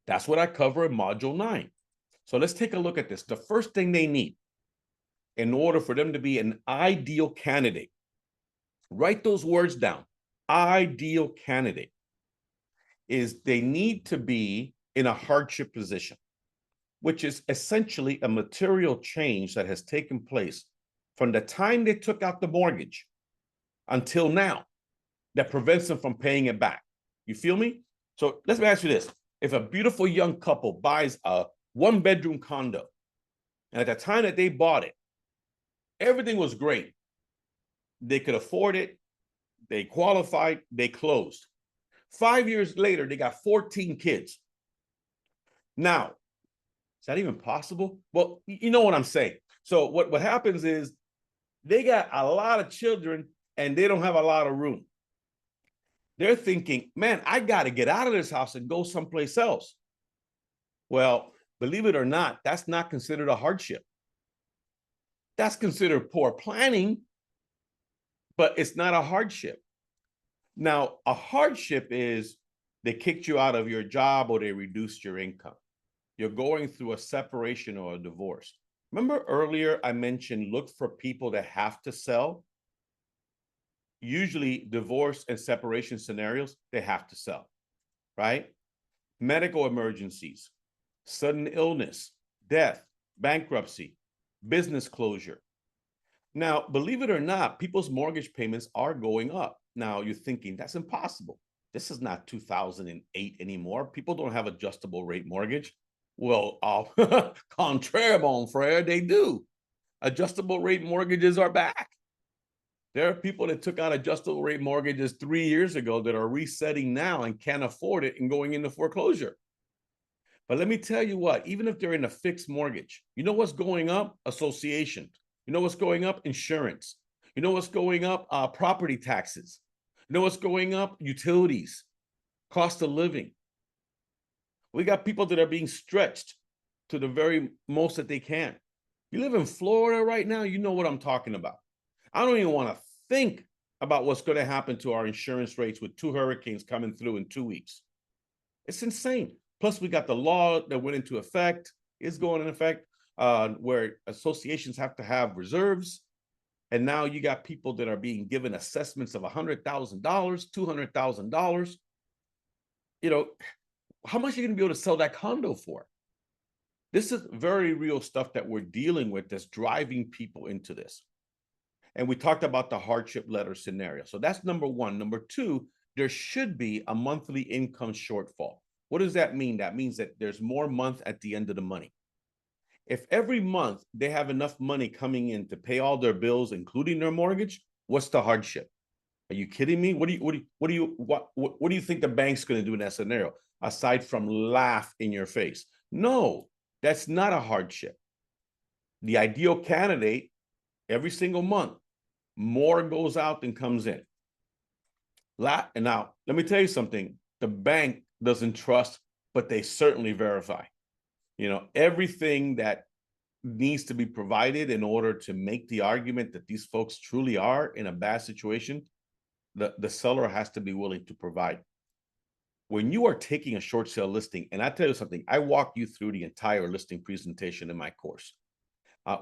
That's what I cover in Module 9. So let's take a look at this. The first thing they need in order for them to be an ideal candidate, write those words down. Ideal candidate is they need to be in a hardship position, which is essentially a material change that has taken place from the time they took out the mortgage until now that prevents them from paying it back. You feel me? So let me ask you this. If a beautiful young couple buys a 1-bedroom condo, and at the time that they bought it, everything was great. They could afford it. They qualified. They closed. 5 years later, they got 14 kids. Now, is that even possible? Well, you know what I'm saying. So what happens is they got a lot of children and they don't have a lot of room. They're thinking, man, I got to get out of this house and go someplace else. Well, believe it or not, that's not considered a hardship. That's considered poor planning, but it's not a hardship. Now, a hardship is they kicked you out of your job or they reduced your income. You're going through a separation or a divorce. Remember earlier I mentioned look for people that have to sell? Usually divorce and separation scenarios, they have to sell, right? Medical emergencies, sudden illness, death, bankruptcy, business closure. Now, believe it or not, people's mortgage payments are going up. Now you're thinking that's impossible. This is not 2008 anymore. People don't have adjustable rate mortgage. Well, contraire, mon frere, they do. Adjustable rate mortgages are back. There are people that took out adjustable rate mortgages 3 years ago that are resetting now and can't afford it and going into foreclosure. But let me tell you what, even if they're in a fixed mortgage, you know what's going up? Association. You know what's going up? Insurance. You know what's going up? Property taxes. You know what's going up? Utilities, cost of living. We got people that are being stretched to the very most that they can. You live in Florida right now, you know what I'm talking about. I don't even want to think about what's going to happen to our insurance rates with 2 hurricanes coming through in 2 weeks. It's insane. Plus, we got the law that went into effect, is going in effect, where associations have to have reserves. And now you got people that are being given assessments of $100,000, $200,000. You know, how much are you going to be able to sell that condo for? This is very real stuff that we're dealing with that's driving people into this. And we talked about the hardship letter scenario. So that's number one. Number two, there should be a monthly income shortfall. What does that mean? That means that there's more month at the end of the money. If every month they have enough money coming in to pay all their bills, including their mortgage, what's the hardship? Are you kidding me? What do you think the bank's going to do in that scenario aside from laugh in your face? No, that's not a hardship. The ideal candidate, every single month, more goes out than comes in. And now, let me tell you something. The bank doesn't trust, but they certainly verify. You know, everything that needs to be provided in order to make the argument that these folks truly are in a bad situation, the seller has to be willing to provide. When you are taking a short sale listing, and I tell you something, I walk you through the entire listing presentation in my course.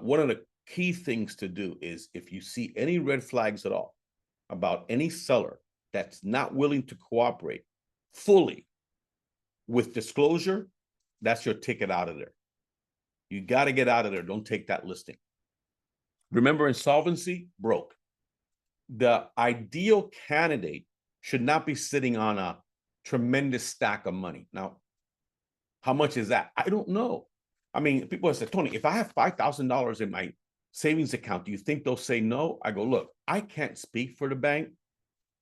One of the key things to do is if you see any red flags at all about any seller that's not willing to cooperate fully with disclosure, that's your ticket out of there. You got to get out of there. Don't take that listing. Remember, insolvency, broke. The ideal candidate should not be sitting on a tremendous stack of money. Now, how much is that? I don't know. I mean, people have said, Tony, if I have $5,000 in my savings account, do you think they'll say no? I go, look, I can't speak for the bank,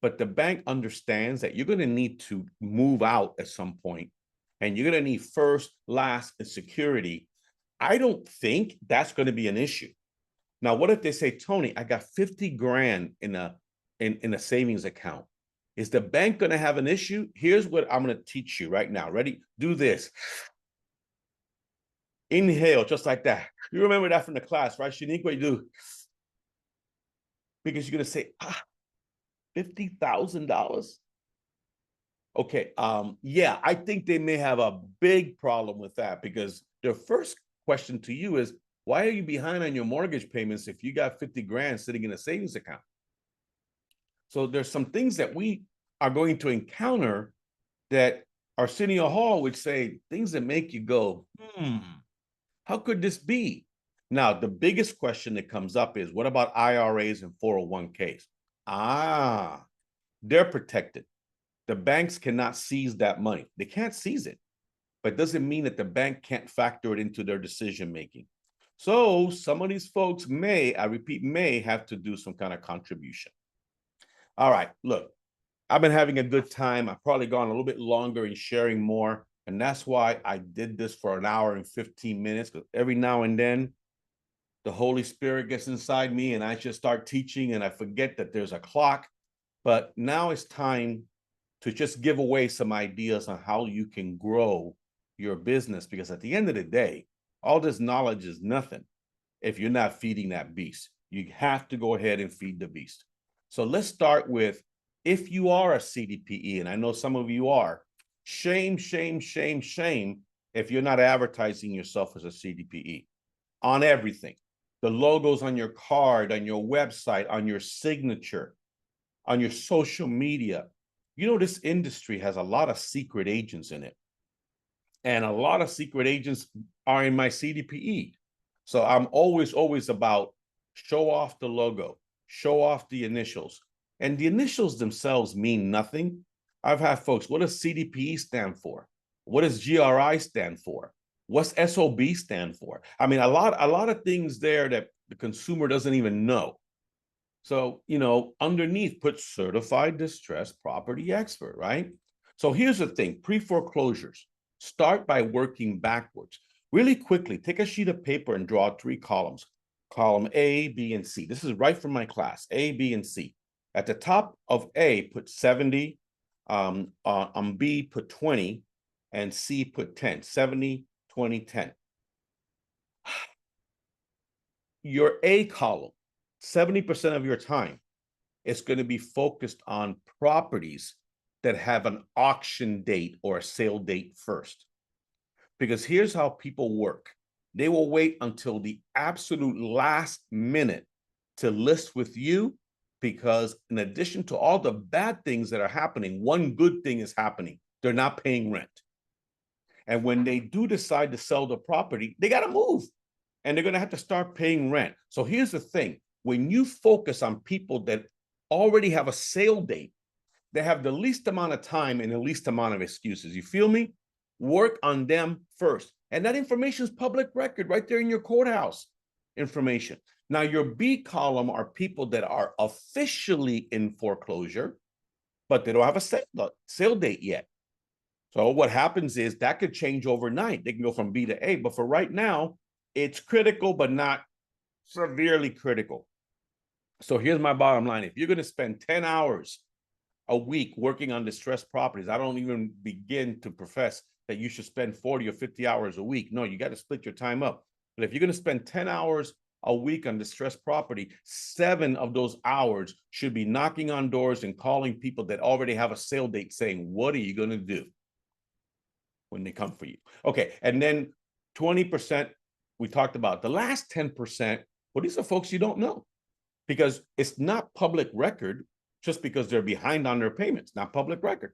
but the bank understands that you're going to need to move out at some point, and you're going to need first, last, and security. I don't think that's going to be an issue. Now, what if they say, Tony, I got 50 grand in a savings account? Is the bank going to have an issue? Here's what I'm going to teach you right now. Ready? Do this. Inhale, just like that. You remember that from the class, right? Shanique, what you do? Because you're going to say, $50,000? Okay, yeah, I think they may have a big problem with that because their first question to you is, why are you behind on your mortgage payments if you got 50 grand sitting in a savings account? So there's some things that we are going to encounter that Arsenio Hall would say, things that make you go, how could this be? Now, the biggest question that comes up is, what about IRAs and 401ks? Ah, they're protected. The banks cannot seize that money. They can't seize it, but it doesn't mean that the bank can't factor it into their decision making. So some of these folks may, I repeat, may have to do some kind of contribution. All right, look, I've been having a good time. I've probably gone a little bit longer in sharing more. And that's why I did this for an hour and 15 minutes, because every now and then the Holy Spirit gets inside me and I just start teaching and I forget that there's a clock. But now it's time to just give away some ideas on how you can grow your business, because at the end of the day, all this knowledge is nothing if you're not feeding that beast. You have to go ahead and feed the beast. So let's start with, if you are a CDPE, and I know some of you are, shame, shame, shame, shame if you're not advertising yourself as a CDPE on everything. The logos on your card, on your website, on your signature, on your social media. You know, this industry has a lot of secret agents in it. And a lot of secret agents are in my CDPE. So I'm always about show off the logo, show off the initials. And the initials themselves mean nothing. I've had folks, what does CDPE stand for? What does GRI stand for? What's SOB stand for? I mean, a lot of things there that the consumer doesn't even know. So, you know, underneath put certified distressed property expert, right? So here's the thing, pre-foreclosures, start by working backwards. Really quickly, take a sheet of paper and draw 3 columns. Column A, B, and C. This is right from my class, A, B, and C. At the top of A, put 70, on B, put 20, and C, put 10, 70, 20, 10. Your A column, 70% of your time, is going to be focused on properties that have an auction date or a sale date first. Because here's how people work. They will wait until the absolute last minute to list with you, because in addition to all the bad things that are happening, one good thing is happening. They're not paying rent. And when they do decide to sell the property, they got to move and they're going to have to start paying rent. So here's the thing. When you focus on people that already have a sale date, they have the least amount of time and the least amount of excuses. You feel me? Work on them first. And that information is public record right there in your courthouse information. Now, your B column are people that are officially in foreclosure, but they don't have a sale date yet. So what happens is that could change overnight. They can go from B to A, but for right now, it's critical, but not severely critical. So here's my bottom line. If you're going to spend 10 hours a week working on distressed properties, I don't even begin to profess that you should spend 40 or 50 hours a week. No, you got to split your time up. But if you're going to spend 10 hours a week on distressed property, 7 of those hours should be knocking on doors and calling people that already have a sale date saying, what are you going to do when they come for you? Okay, and then 20% we talked about. The last 10%, well, these are folks you don't know, because it's not public record just because they're behind on their payments, not public record.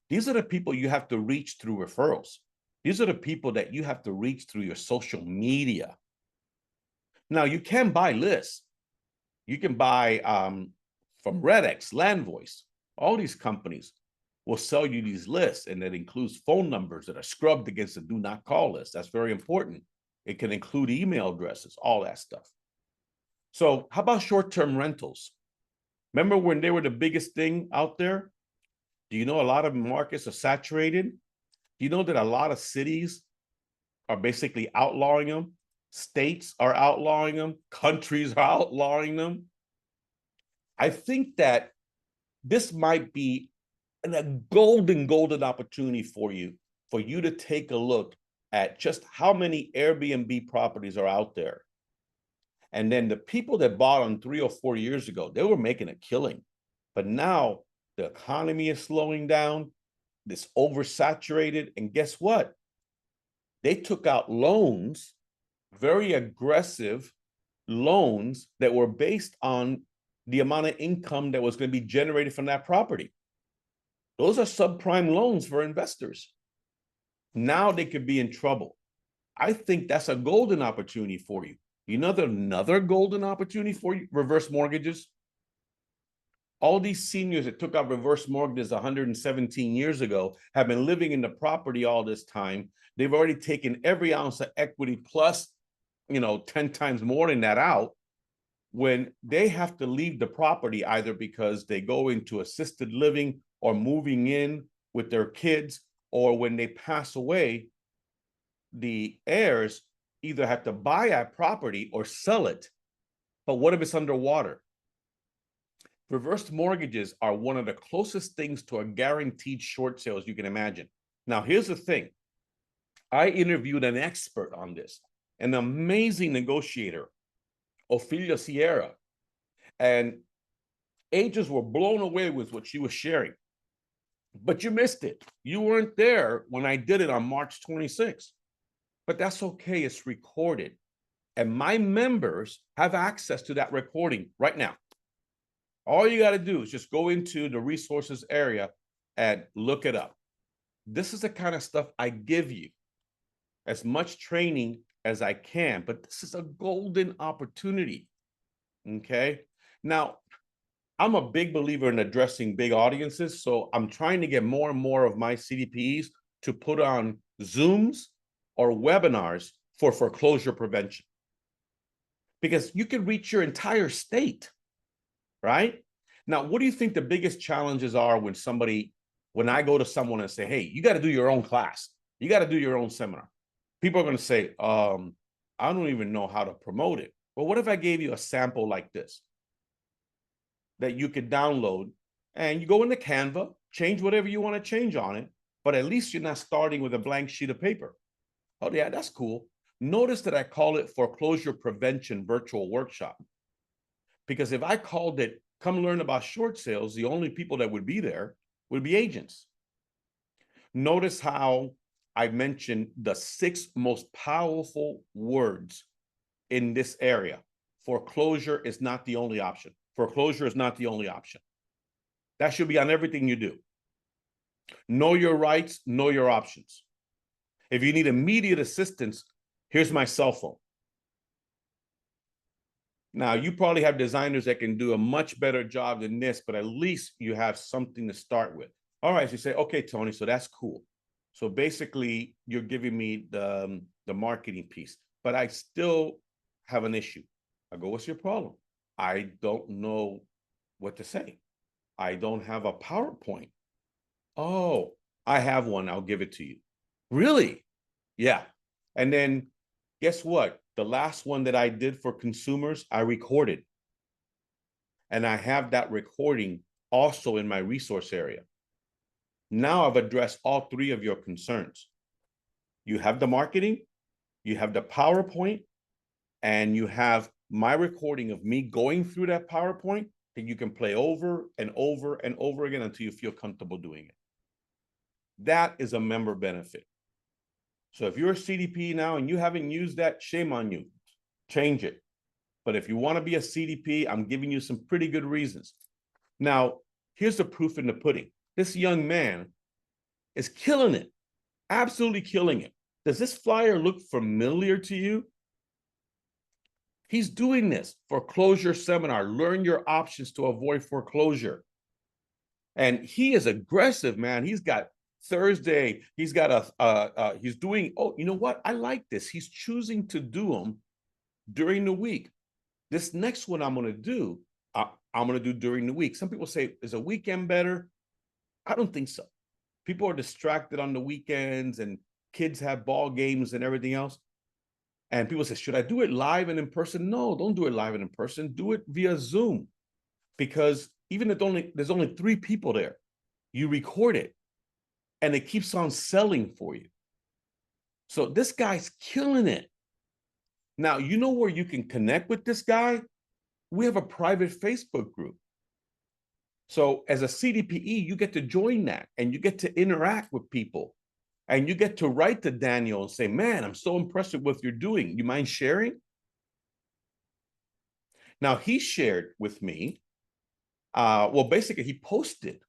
These are the people you have to reach through referrals. These are the people that you have to reach through your social media. Now, you can buy lists. You can buy from Redex, Landvoice, all these companies will sell you these lists, and that includes phone numbers that are scrubbed against the do not call list. That's very important. It can include email addresses, all that stuff. So how about short-term rentals? Remember when they were the biggest thing out there? Do you know a lot of markets are saturated? Do you know that a lot of cities are basically outlawing them? States are outlawing them. Countries are outlawing them. I think that this might be a golden opportunity for you to take a look at just how many Airbnb properties are out there. And then the people that bought them 3 or 4 years ago, they were making a killing. But now the economy is slowing down. this oversaturated. And guess what? They took out loans, very aggressive loans that were based on the amount of income that was going to be generated from that property. Those are subprime loans for investors. Now they could be in trouble. I think that's a golden opportunity for you. You know, another golden opportunity for you, reverse mortgages. All these seniors that took out reverse mortgages 117 years ago have been living in the property all this time. They've already taken every ounce of equity plus, 10 times more than that out. When they have to leave the property, either because they go into assisted living or moving in with their kids, or when they pass away, the heirs either have to buy that property or sell it. But what if it's underwater? Reverse mortgages are one of the closest things to a guaranteed short sales you can imagine. Now, here's the thing. I interviewed an expert on this, an amazing negotiator, Ophelia Sierra, and agents were blown away with what she was sharing. But you missed it. You weren't there when I did it on March 26th. But that's okay. It's recorded. And my members have access to that recording right now. All you got to do is just go into the resources area and look it up. This is the kind of stuff I give you, as much training as I can, but this is a golden opportunity. Okay. Now, I'm a big believer in addressing big audiences. So I'm trying to get more and more of my CDPEs to put on Zooms or webinars for foreclosure prevention. Because you can reach your entire state, right? Now, what do you think the biggest challenges are when I go to someone and say, hey, you got to do your own class. You got to do your own seminar. People are going to say, I don't even know how to promote it. Well, what if I gave you a sample like this that you could download, and you go into Canva, change whatever you want to change on it, but at least you're not starting with a blank sheet of paper. Oh yeah, that's cool. Notice that I call it Foreclosure Prevention Virtual Workshop. Because if I called it Come Learn About Short Sales, the only people that would be there would be agents. Notice how I mentioned the 6 most powerful words in this area. Foreclosure is not the only option. Foreclosure is not the only option. That should be on everything you do. Know your rights, know your options. If you need immediate assistance, here's my cell phone. Now, you probably have designers that can do a much better job than this, but at least you have something to start with. All right, so you say, okay, Tony, so that's cool. So basically, you're giving me the marketing piece, but I still have an issue. I go, what's your problem? I don't know what to say. I don't have a PowerPoint. Oh, I have one. I'll give it to you. Really? Yeah. And then guess what? The last one that I did for consumers, I recorded. And I have that recording also in my resource area. Now I've addressed all 3 of your concerns. You have the marketing, you have the PowerPoint, and you have my recording of me going through that PowerPoint that you can play over and over and over again until you feel comfortable doing it. That is a member benefit. So if you're a CDP now and you haven't used that, shame on you. Change it. But if you want to be a CDP, I'm giving you some pretty good reasons. Now, here's the proof in the pudding. This young man is killing it, absolutely killing it. Does this flyer look familiar to you? He's doing this foreclosure seminar, learn your options to avoid foreclosure. And he is aggressive, man. He's got Thursday, he's got he's doing, oh, you know what? I like this. He's choosing to do them during the week. This next one I'm going to do, I'm going to do during the week. Some people say, is a weekend better? I don't think so. People are distracted on the weekends and kids have ball games and everything else. And people say, should I do it live and in person? No, don't do it live and in person. Do it via Zoom. Because even if there's only 3 people there, you record it and it keeps on selling for you. So this guy's killing it. Now, you know where you can connect with this guy? We have a private Facebook group. So as a CDPE, you get to join that and you get to interact with people and you get to write to Daniel and say, man, I'm so impressed with what you're doing. You mind sharing? Now he shared with me, well, basically he posted.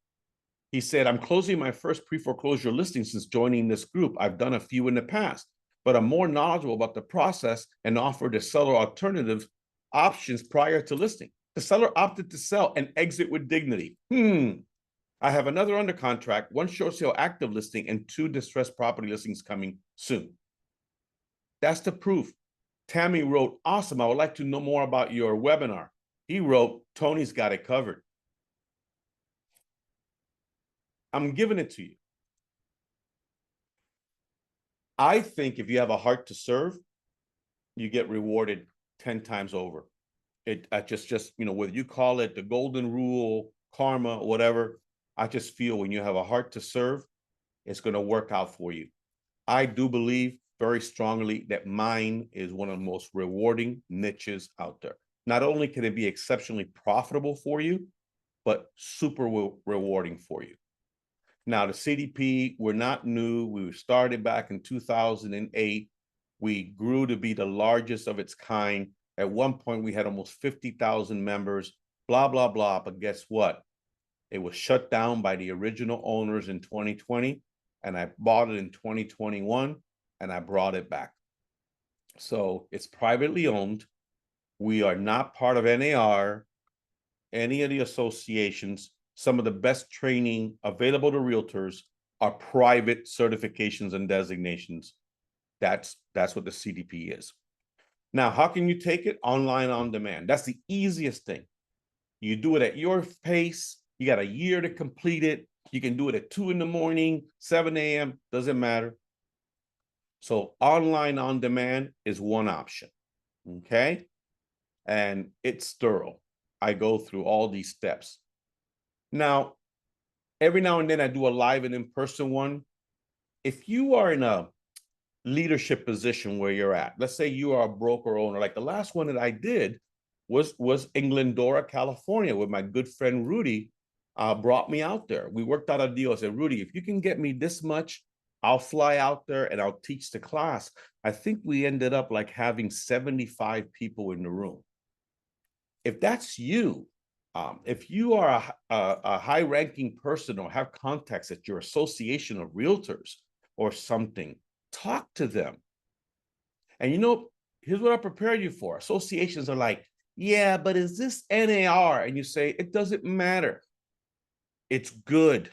He said, I'm closing my first pre-foreclosure listing since joining this group. I've done a few in the past, but I'm more knowledgeable about the process and offer the seller alternative options prior to listing. The seller opted to sell and exit with dignity. I have another under contract, 1 short sale active listing, and 2 distressed property listings coming soon. That's the proof. Tammy wrote, awesome, I would like to know more about your webinar. He wrote, Tony's got it covered. I'm giving it to you. I think if you have a heart to serve, you get rewarded 10 times over. It just whether you call it the golden rule, karma, whatever, I just feel when you have a heart to serve, it's going to work out for you. I do believe very strongly that mine is one of the most rewarding niches out there. Not only can it be exceptionally profitable for you, but super rewarding for you. Now, the CDP, we're not new. We started back in 2008. We grew to be the largest of its kind. At one point, we had almost 50,000 members, blah, blah, blah. But guess what? It was shut down by the original owners in 2020, and I bought it in 2021, and I brought it back. So it's privately owned. We are not part of NAR, any of the associations. Some of the best training available to realtors are private certifications and designations. That's what the CDP is. Now, how can you take it? Online on demand. That's the easiest thing. You do it at your pace. You got a year to complete it. You can do it at 2 in the morning, 7 a.m., doesn't matter. So online on demand is one option, okay? And it's thorough. I go through all these steps. Now, every now and then I do a live and in-person one. If you are in a leadership position where you're at, let's say you are a broker owner, like the last one that I did was in Glendora, California, where my good friend Rudy brought me out there. We worked out a deal. I said, Rudy, if you can get me this much, I'll fly out there and I'll teach the class. I think we ended up like having 75 people in the room. If that's you, if you are a high-ranking person or have contacts at your association of realtors or something, talk to them. And here's what I prepare you for. Associations are like, yeah, but is this NAR? And you say, it doesn't matter. It's good.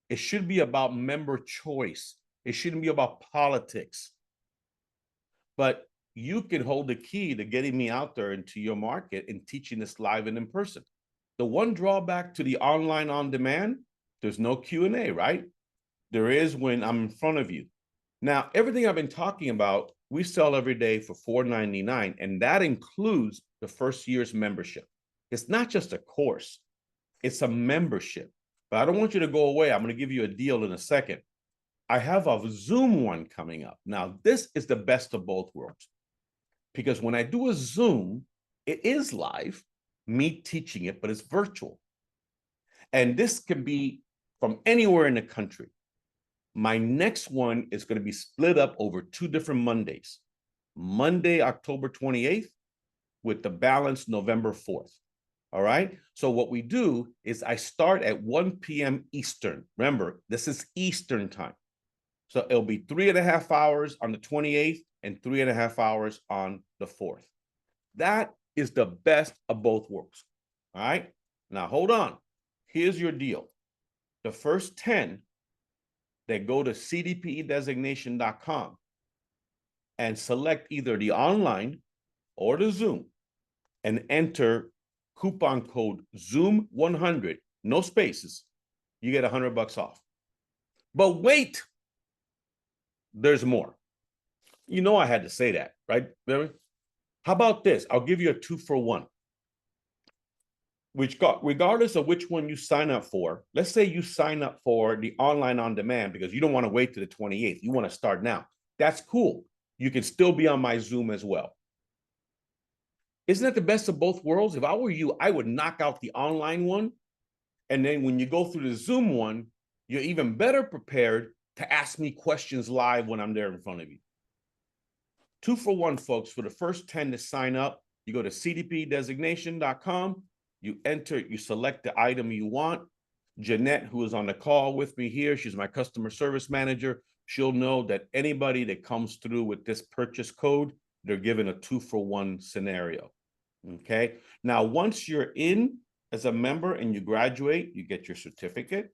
It should be about member choice. It shouldn't be about politics. But you can hold the key to getting me out there into your market and teaching this live and in person. The one drawback to the online on demand, there's no Q&A, right? There is when I'm in front of you. Now, everything I've been talking about, we sell every day for $4.99, and that includes the first year's membership. It's not just a course, it's a membership. But I don't want you to go away. I'm going to give you a deal in a second. I have a Zoom one coming up. Now, this is the best of both worlds. Because when I do a Zoom, it is live, me teaching it, but it's virtual. And this can be from anywhere in the country. My next one is going to be split up over 2 different Mondays. Monday, October 28th, with the balance November 4th. All right. So what we do is I start at 1 p.m. Eastern. Remember, this is Eastern time. So it'll be 3.5 hours on the 28th and 3.5 hours on the 4th. That is the best of both worlds. All right. Now, hold on. Here's your deal. The first 10 that go to cdpedesignation.com and select either the online or the Zoom and enter coupon code Zoom100, no spaces, you get $100 off. But wait, there's more. I had to say that, right, Barry? How about this? I'll give you a 2-for-1. Regardless of which one you sign up for, let's say you sign up for the online on demand because you don't want to wait to the 28th. You want to start now. That's cool. You can still be on my Zoom as well. Isn't that the best of both worlds? If I were you, I would knock out the online one And then when you go through the Zoom one, you're even better prepared to ask me questions live when I'm there in front of you. 2 for 1, folks. For the first 10 to sign up, you go to cdpdesignation.com, you select the item you want. Jeanette, who is on the call with me here, she's my customer service manager. She'll know that anybody that comes through with this purchase code, they're given a 2 for 1 scenario. Okay. Now, once you're in as a member and you graduate, you get your certificate.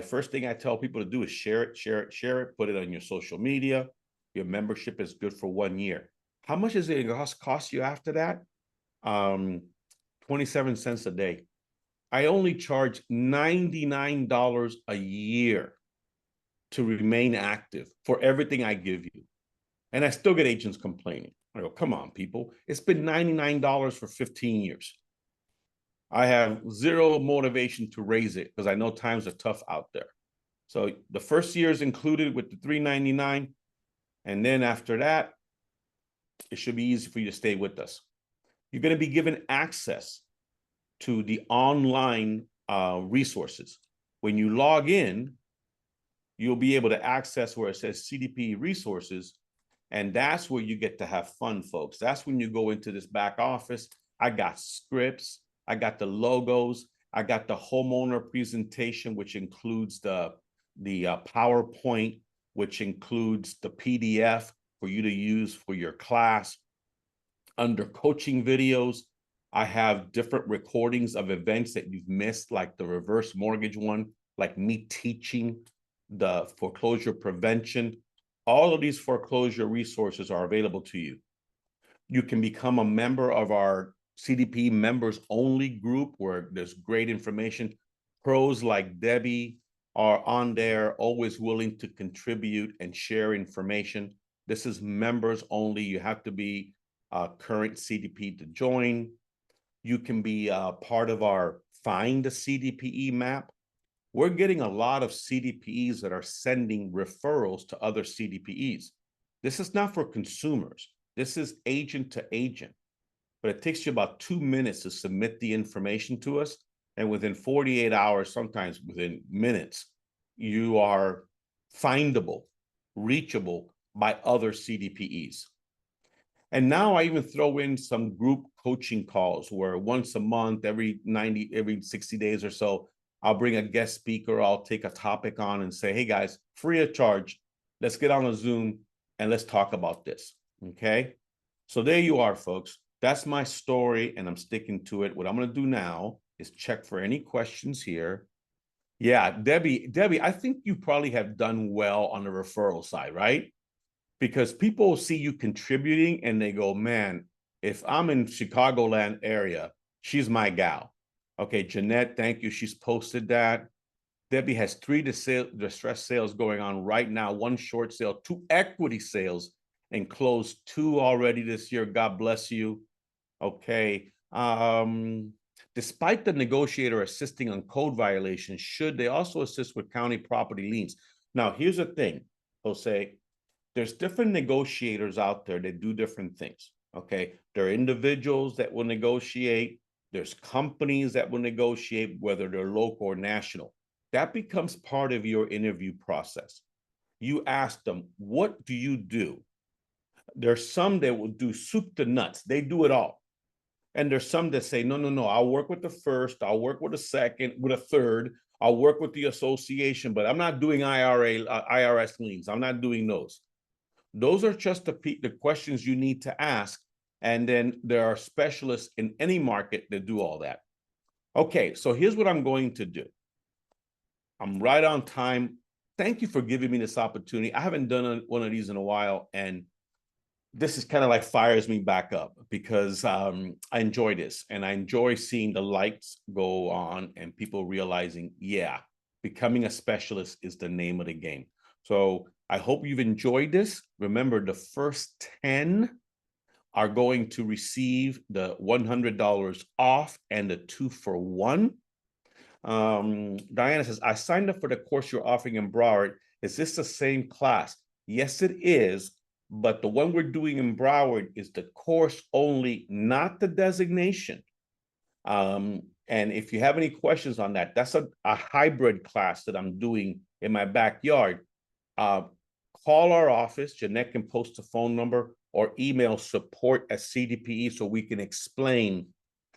First thing I tell people to do is share it, put it on your social media. Your membership is good for 1 year. How much is it going to cost you after that? 27 cents a day. I only charge $99 a year to remain active for everything I give you. And I still get agents complaining. I go, come on, people. It's been $99 for 15 years. I have zero motivation to raise it because I know times are tough out there. So the first year is included with the $3.99. And then after that, it should be easy for you to stay with us. You're going to be given access to the online resources. When you log in, you'll be able to access where it says CDPE resources. And that's where you get to have fun, folks. That's when you go into this back office. I got scripts. I got the logos. I got the homeowner presentation, which includes the PowerPoint, which includes the PDF for you to use for your class. Under coaching videos, I have different recordings of events that you've missed, like the reverse mortgage one, like me teaching the foreclosure prevention. All of these foreclosure resources are available to you. You can become a member of our CDPE members only group where there's great information. Pros like Debbie are on there, always willing to contribute and share information. This is members only. You have to be a current CDP to join. You can be part of our Find a CDPE map. We're getting a lot of CDPEs that are sending referrals to other CDPEs. This is not for consumers. This is agent to agent. But it takes you about 2 minutes to submit the information to us. And within 48 hours, sometimes within minutes, you are findable, reachable by other CDPEs. And now I even throw in some group coaching calls where once a month, every 60 days or so, I'll bring a guest speaker. I'll take a topic on and say, hey guys, free of charge. Let's get on a Zoom and let's talk about this. Okay. So there you are, folks. That's my story and I'm sticking to it. What I'm going to do now is check for any questions here. Yeah, Debbie, I think you probably have done well on the referral side, right? Because people see you contributing and they go, man, if I'm in Chicagoland area, she's my gal. Okay, Jeanette, thank you. She's posted that. Debbie has 3 distress sales going on right now, 1 short sale, 2 equity sales, and closed 2 already this year. God bless you. Okay. Despite the negotiator assisting on code violations, should they also assist with county property liens? Now, here's the thing, Jose. There's different negotiators out there that do different things. Okay. There are individuals that will negotiate. There's companies that will negotiate, whether they're local or national. That becomes part of your interview process. You ask them, what do you do? There's some that will do soup to nuts. They do it all. And there's some that say, no, I'll work with the first, I'll work with the second, with a third, I'll work with the association, but I'm not doing IRS liens. I'm not doing those. Those are just the questions you need to ask. And then there are specialists in any market that do all that. Okay, so here's what I'm going to do. I'm right on time. Thank you for giving me this opportunity. I haven't done one of these in a while, and this is kind of like fires me back up because I enjoy this and I enjoy seeing the lights go on and people realizing, yeah, becoming a specialist is the name of the game. So I hope you've enjoyed this. Remember, the first 10 are going to receive the $100 off and the 2 for 1. Diana says, I signed up for the course you're offering in Broward. Is this the same class? Yes, it is. But the one we're doing in Broward is the course only, not the designation. And if you have any questions on that, that's a hybrid class that I'm doing in my backyard. Call our office. Jeanette can post a phone number or email support@CDPE so we can explain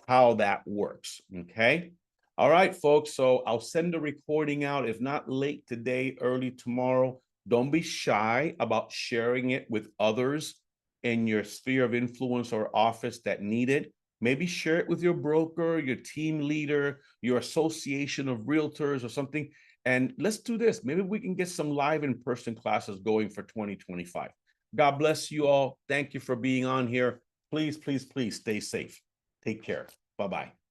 how that works. Okay. All right, folks. So I'll send the recording out, if not late today, early tomorrow. Don't be shy about sharing it with others in your sphere of influence or office that need it. Maybe share it with your broker, your team leader, your association of realtors or something. And let's do this. Maybe we can get some live in-person classes going for 2025. God bless you all. Thank you for being on here. Please, please, please stay safe. Take care. Bye-bye.